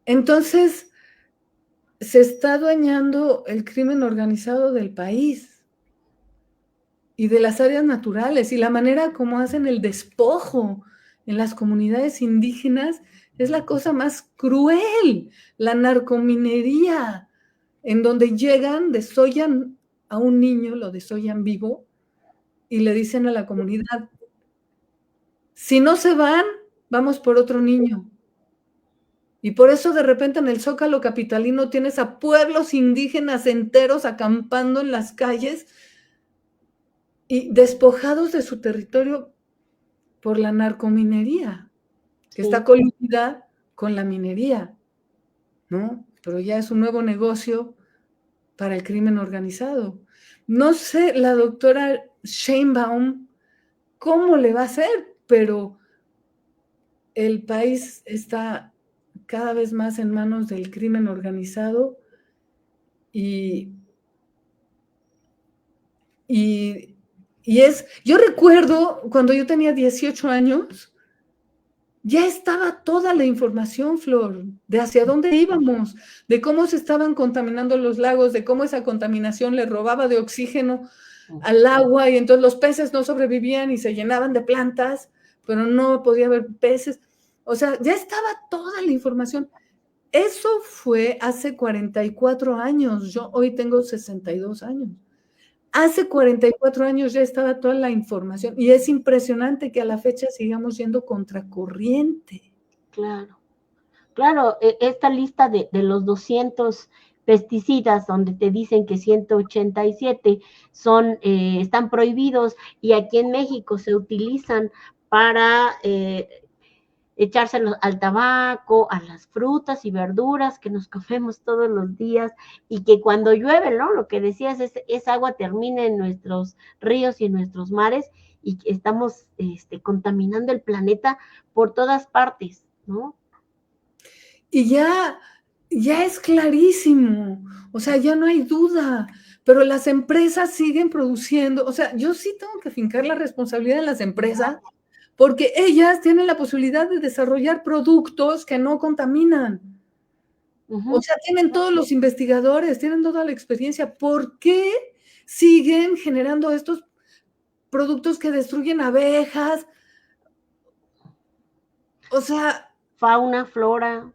Entonces, se está adueñando el crimen organizado del país y de las áreas naturales, y la manera como hacen el despojo en las comunidades indígenas es la cosa más cruel. La narcominería, en donde llegan, desollan a un niño, lo desollan vivo, y le dicen a la comunidad, si no se van, vamos por otro niño. Y por eso de repente en el Zócalo capitalino tienes a pueblos indígenas enteros acampando en las calles y despojados de su territorio por la narcominería, que está coludida con la minería, ¿no? Pero ya es un nuevo negocio para el crimen organizado. No sé, la doctora Sheinbaum, cómo le va a hacer, pero el país está cada vez más en manos del crimen organizado y yo recuerdo cuando yo tenía 18 años, ya estaba toda la información, Flor, de hacia dónde íbamos, de cómo se estaban contaminando los lagos, de cómo esa contaminación le robaba de oxígeno al agua y entonces los peces no sobrevivían y se llenaban de plantas, pero no podía haber peces. O sea, ya estaba toda la información. Eso fue hace 44 años. Yo hoy tengo 62 años. Hace 44 años ya estaba toda la información y es impresionante que a la fecha sigamos yendo contracorriente. Claro, claro, esta lista de los 200 pesticidas donde te dicen que 187 están prohibidos y aquí en México se utilizan para echárselos al tabaco, a las frutas y verduras que nos comemos todos los días y que cuando llueve, ¿no? Lo que decías, esa agua termina en nuestros ríos y en nuestros mares y estamos contaminando el planeta por todas partes, ¿no? Y ya es clarísimo, o sea, ya no hay duda, pero las empresas siguen produciendo, o sea, yo sí tengo que fincar la responsabilidad de las empresas, porque ellas tienen la posibilidad de desarrollar productos que no contaminan. O sea, tienen todos los investigadores, tienen toda la experiencia. ¿Por qué siguen generando estos productos que destruyen abejas? O sea, fauna, flora.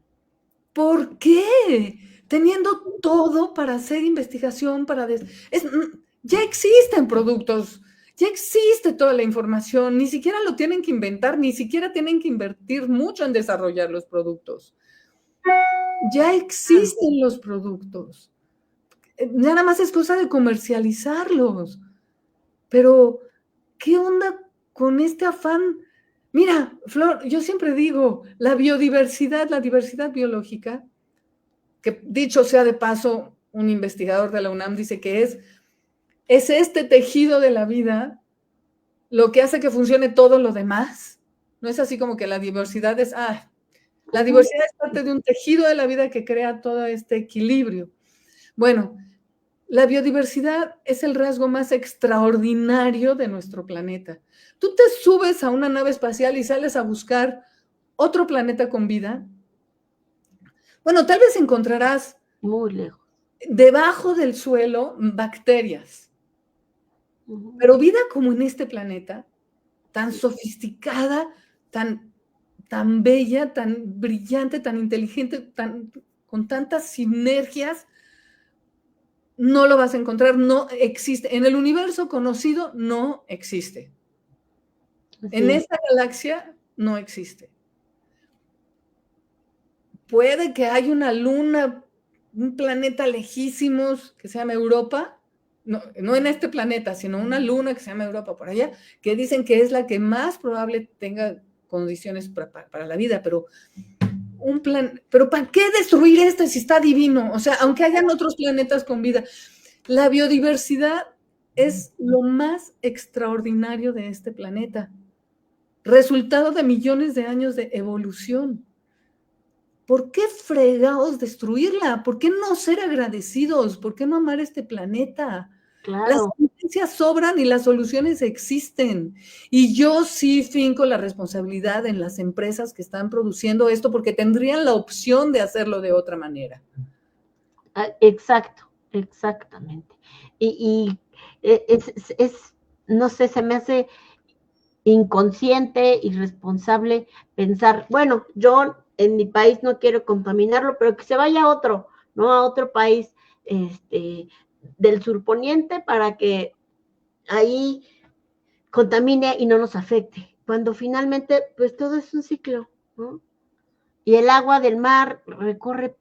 ¿por qué? Teniendo todo para hacer investigación, ya existen productos, ya existe toda la información, ni siquiera lo tienen que inventar, ni siquiera tienen que invertir mucho en desarrollar los productos. Ya existen los productos. Nada más es cosa de comercializarlos. Pero, ¿qué onda con este afán? Mira, Flor, yo siempre digo, la biodiversidad, la diversidad biológica, que dicho sea de paso, un investigador de la UNAM dice que es este tejido de la vida lo que hace que funcione todo lo demás. No es así como que la diversidad es, la diversidad es parte de un tejido de la vida que crea todo este equilibrio. Bueno, la biodiversidad es el rasgo más extraordinario de nuestro planeta. Tú te subes a una nave espacial y sales a buscar otro planeta con vida. Bueno, tal vez encontrarás muy lejos debajo del suelo bacterias, pero vida como en este planeta, tan sofisticada, tan bella, tan brillante, tan inteligente, con tantas sinergias, no lo vas a encontrar, no existe. En el universo conocido no existe. En esta galaxia no existe. Puede que haya una luna, un planeta lejísimos que se llama Europa, no en este planeta, sino una luna que se llama Europa por allá, que dicen que es la que más probable tenga condiciones para la vida, pero pero ¿para qué destruir este si está divino? O sea, aunque hayan otros planetas con vida, la biodiversidad es lo más extraordinario de este planeta, resultado de millones de años de evolución. ¿Por qué fregados destruirla? ¿Por qué no ser agradecidos? ¿Por qué no amar este planeta? Claro. Las tendencias sobran y las soluciones existen. Y yo sí finco la responsabilidad en las empresas que están produciendo esto porque tendrían la opción de hacerlo de otra manera. Exacto, exactamente. Y no sé, se me hace inconsciente, irresponsable pensar, bueno, yo en mi país no quiero contaminarlo, pero que se vaya a otro, ¿no? A otro país del surponiente para que ahí contamine y no nos afecte. Cuando finalmente, pues todo es un ciclo, ¿no? Y el agua del mar recorre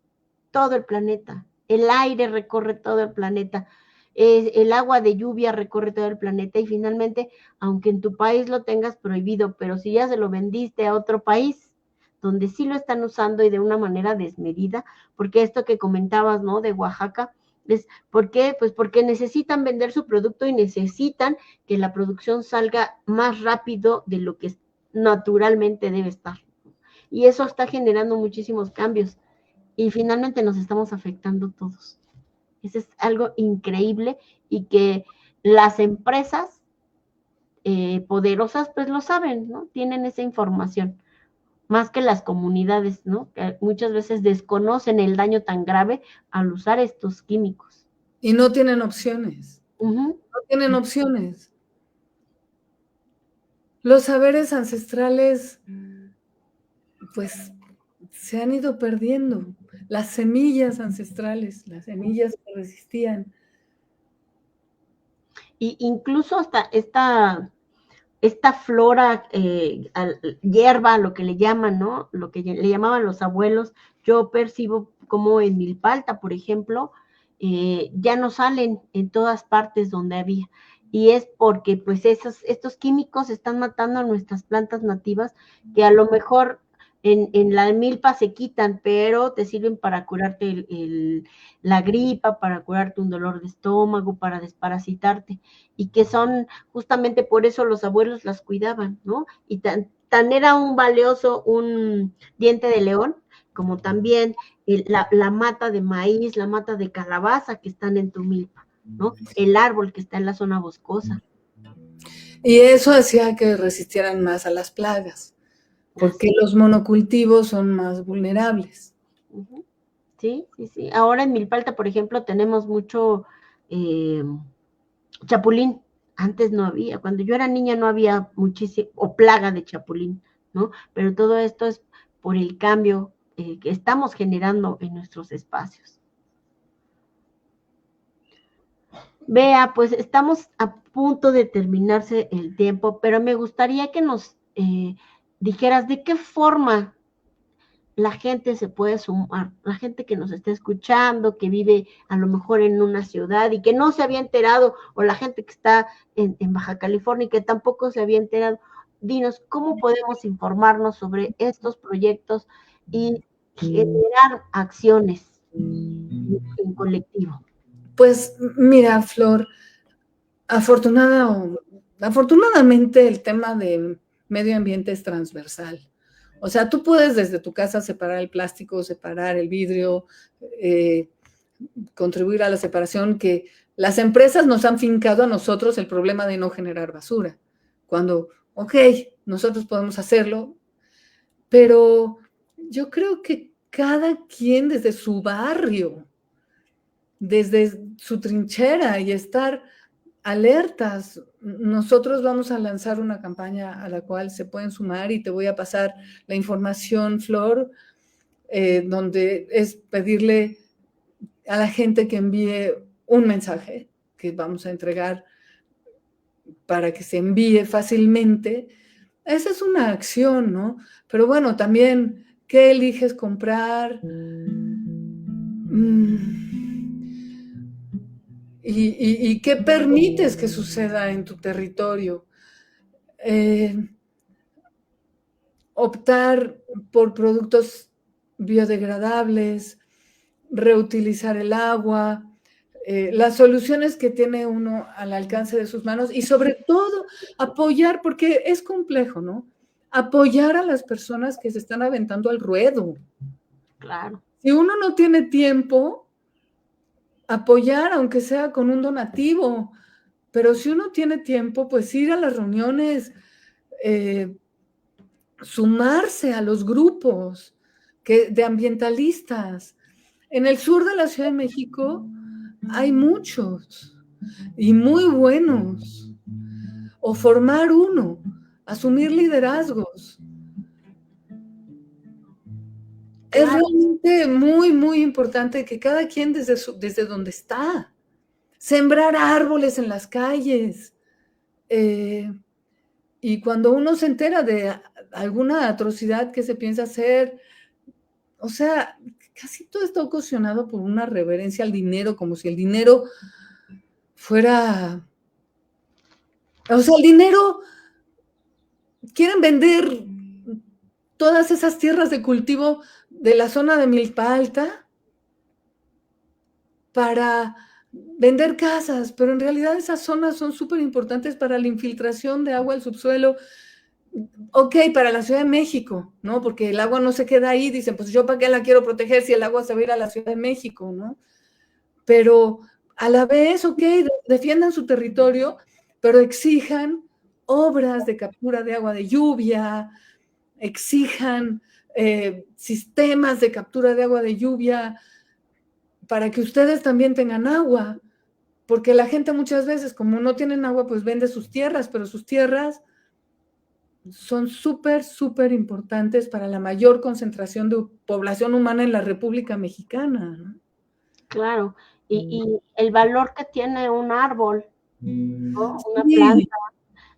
todo el planeta, el aire recorre todo el planeta, el agua de lluvia recorre todo el planeta y finalmente, aunque en tu país lo tengas prohibido, pero si ya se lo vendiste a otro país, donde sí lo están usando y de una manera desmedida, porque esto que comentabas, ¿no? De Oaxaca, ¿por qué? Pues porque necesitan vender su producto y necesitan que la producción salga más rápido de lo que naturalmente debe estar. Y eso está generando muchísimos cambios. Y finalmente nos estamos afectando todos. Eso es algo increíble y que las empresas poderosas pues lo saben, ¿no? Tienen esa información. Más que las comunidades, ¿no? Que muchas veces desconocen el daño tan grave al usar estos químicos. Y no tienen opciones. No tienen opciones. Los saberes ancestrales, pues, se han ido perdiendo. Las semillas ancestrales, las semillas que resistían. Y incluso hasta esta flora, hierba, lo que le llaman, ¿no? Lo que le llamaban los abuelos, yo percibo como en Milpalta, por ejemplo, ya no salen en todas partes donde había. Y es porque pues estos químicos están matando a nuestras plantas nativas que a lo mejor en la milpa se quitan, pero te sirven para curarte la gripa, para curarte un dolor de estómago, para desparasitarte, y que son justamente por eso los abuelos las cuidaban, ¿no? Y tan era un valioso un diente de león, como también la mata de maíz, la mata de calabaza que están en tu milpa, ¿no? El árbol que está en la zona boscosa. Y eso hacía que resistieran más a las plagas, porque los monocultivos son más vulnerables. Ujú. Sí, sí, sí. Ahora en Milpalta, por ejemplo, tenemos mucho chapulín. Antes no había. Cuando yo era niña no había muchísimo, o plaga de chapulín, ¿no? Pero todo esto es por el cambio que estamos generando en nuestros espacios. Vea, pues estamos a punto de terminarse el tiempo, pero me gustaría que nos dijeras de qué forma la gente se puede sumar, la gente que nos está escuchando, que vive a lo mejor en una ciudad y que no se había enterado, o la gente que está en Baja California y que tampoco se había enterado. Dinos, ¿cómo podemos informarnos sobre estos proyectos y generar acciones en colectivo? Pues mira, Flor, afortunadamente el tema de medio ambiente es transversal. O sea, tú puedes desde tu casa separar el plástico, separar el vidrio, contribuir a la separación, que las empresas nos han fincado a nosotros el problema de no generar basura. Cuando, ok, nosotros podemos hacerlo, pero yo creo que cada quien desde su barrio, desde su trinchera y estar alertas. Nosotros vamos a lanzar una campaña a la cual se pueden sumar y te voy a pasar la información, Flor, donde es pedirle a la gente que envíe un mensaje que vamos a entregar para que se envíe fácilmente. Esa es una acción, ¿no? Pero bueno, también, ¿qué eliges comprar? ¿Y qué permites que suceda en tu territorio? Optar por productos biodegradables, reutilizar el agua, las soluciones que tiene uno al alcance de sus manos y sobre todo apoyar, porque es complejo, ¿no? Apoyar a las personas que se están aventando al ruedo. Claro. Si uno no tiene tiempo, apoyar, aunque sea con un donativo, pero si uno tiene tiempo, pues ir a las reuniones, sumarse a los grupos de ambientalistas. En el sur de la Ciudad de México hay muchos y muy buenos. O formar uno, asumir liderazgos. Claro. Es realmente muy, muy importante que cada quien desde donde está, sembrar árboles en las calles. Y cuando uno se entera de alguna atrocidad que se piensa hacer, o sea, casi todo está ocasionado por una reverencia al dinero, como si el dinero fuera... O sea, el dinero... Quieren vender todas esas tierras de cultivo de la zona de Milpa Alta para vender casas, pero en realidad esas zonas son súper importantes para la infiltración de agua al subsuelo. Ok, para la Ciudad de México, ¿no? Porque el agua no se queda ahí, dicen, pues yo para qué la quiero proteger si el agua se va a ir a la Ciudad de México, ¿no? Pero a la vez, ok, defiendan su territorio, pero exijan obras de captura de agua de lluvia, exijan sistemas de captura de agua de lluvia para que ustedes también tengan agua, porque la gente muchas veces, como no tienen agua, pues vende sus tierras, pero sus tierras son súper, súper importantes para la mayor concentración de población humana en la República Mexicana, ¿no? Claro, y el valor que tiene un árbol, ¿no? Una planta,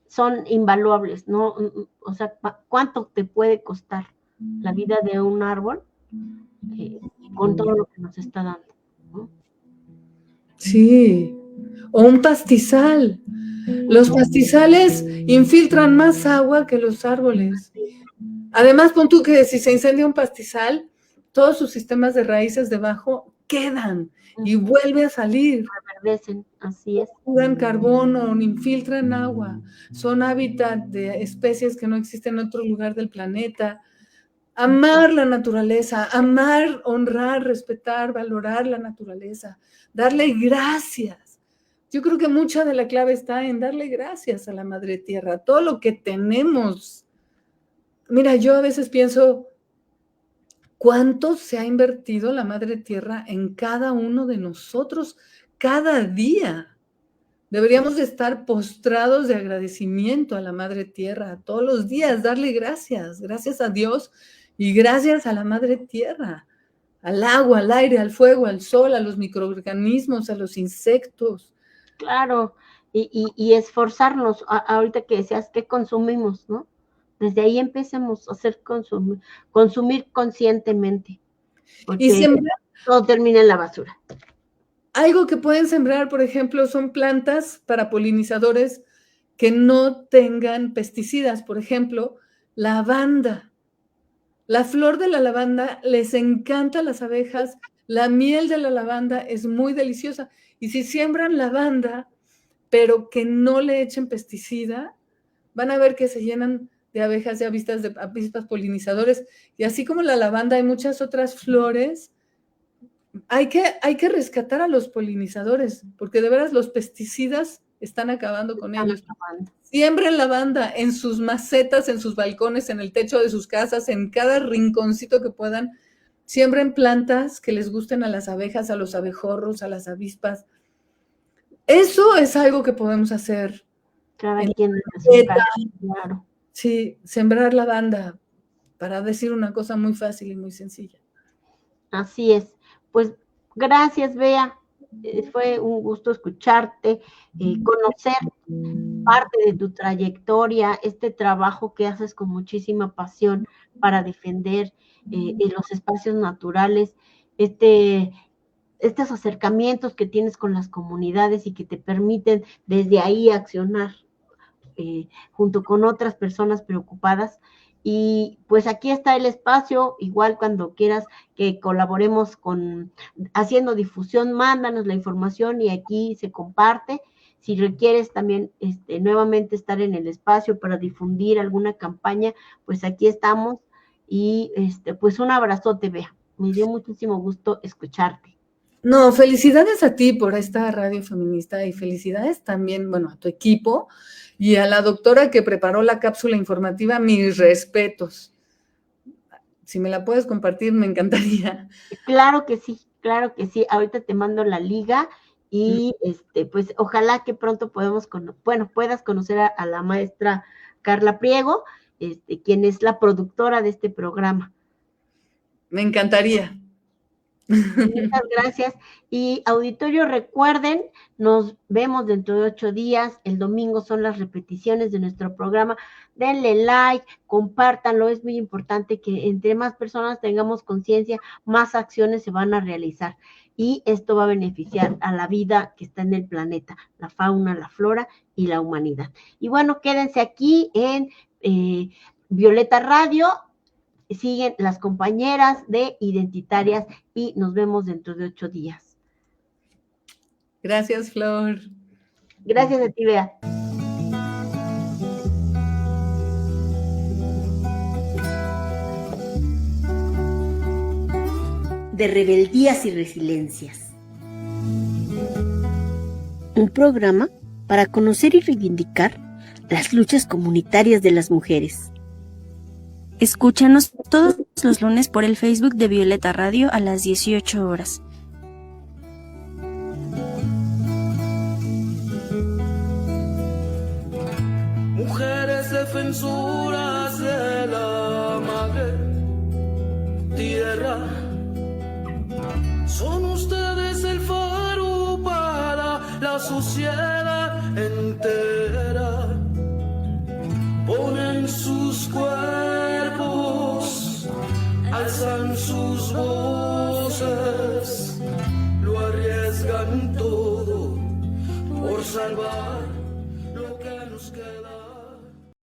son invaluables, ¿no? O sea, ¿cuánto te puede costar la vida de un árbol con todo lo que nos está dando, ¿no? Sí, o un pastizal. Los pastizales infiltran más agua que los árboles. Además, pon tú que si se incendia un pastizal, todos sus sistemas de raíces debajo quedan y vuelve a salir. Reverdecen, así es. Capturan carbono, infiltran agua, son hábitat de especies que no existen en otro lugar del planeta. Amar la naturaleza, amar, honrar, respetar, valorar la naturaleza, darle gracias Yo creo que mucha de la clave está en darle gracias a la Madre Tierra, todo lo que tenemos. Mira, yo a veces pienso, ¿cuánto se ha invertido la Madre Tierra en cada uno de nosotros cada día? Deberíamos de estar postrados de agradecimiento a la Madre Tierra todos los días, darle gracias, gracias a Dios y gracias a la Madre Tierra, al agua, al aire, al fuego, al sol, a los microorganismos, a los insectos. Claro, y esforzarnos, ahorita que decías que consumimos, ¿no? Desde ahí empecemos a hacer consumir conscientemente, Y porque sembrar, todo termina en la basura. algo que pueden sembrar, por ejemplo, son plantas para polinizadores que no tengan pesticidas. Por ejemplo, lavanda. La flor de la lavanda les encanta a las abejas. La miel de la lavanda es muy deliciosa. Y si siembran lavanda, pero que no le echen pesticida, van a ver que se llenan de abejas, de avispas polinizadores. Y así como la lavanda, hay muchas otras flores. Hay que rescatar a los polinizadores, porque de veras los pesticidas están acabando con ellos. Siembren lavanda en sus macetas, en sus balcones, en el techo de sus casas, en cada rinconcito que puedan. Siembren plantas que les gusten a las abejas, a los abejorros, a las avispas. Eso es algo que podemos hacer. Cada quien en su casa, claro. Sí, sembrar lavanda, para decir una cosa muy fácil y muy sencilla. Así es. Pues gracias, Bea. Fue un gusto escucharte, conocer parte de tu trayectoria, este trabajo que haces con muchísima pasión para defender los espacios naturales, estos acercamientos que tienes con las comunidades y que te permiten desde ahí accionar junto con otras personas preocupadas. Y pues aquí está el espacio, igual cuando quieras que colaboremos haciendo difusión, mándanos la información y aquí se comparte. Si requieres también nuevamente estar en el espacio para difundir alguna campaña, pues aquí estamos. Y pues un abrazote, Bea. Me dio muchísimo gusto escucharte. No, felicidades a ti por esta radio feminista y felicidades también, bueno, a tu equipo y a la doctora que preparó la cápsula informativa, mis respetos. Si me la puedes compartir, me encantaría. Claro que sí, claro que sí. Ahorita te mando la liga y pues ojalá que pronto puedas conocer a la maestra Carla Priego, quien es la productora de este programa. Me encantaría. Muchas gracias. Y auditorio, recuerden, nos vemos dentro de 8 días. El domingo son las repeticiones de nuestro programa. Denle like, compártanlo. Es muy importante que entre más personas tengamos conciencia, más acciones se van a realizar. Y esto va a beneficiar a la vida que está en el planeta, la fauna, la flora y la humanidad. Y bueno, quédense aquí en Violeta Radio. Siguen las compañeras de Identitarias y nos vemos dentro de 8 días. Gracias, Flor. Gracias a ti, Bea. De rebeldías y resiliencias. Un programa para conocer y reivindicar las luchas comunitarias de las mujeres. Escúchanos todos los lunes por el Facebook de Violeta Radio a las 18 horas. Mujeres defensoras de la madre tierra, son ustedes el faro para la sociedad entera. Ponen sus cuerpos, alzan sus voces, lo arriesgan todo por salvar lo que nos queda.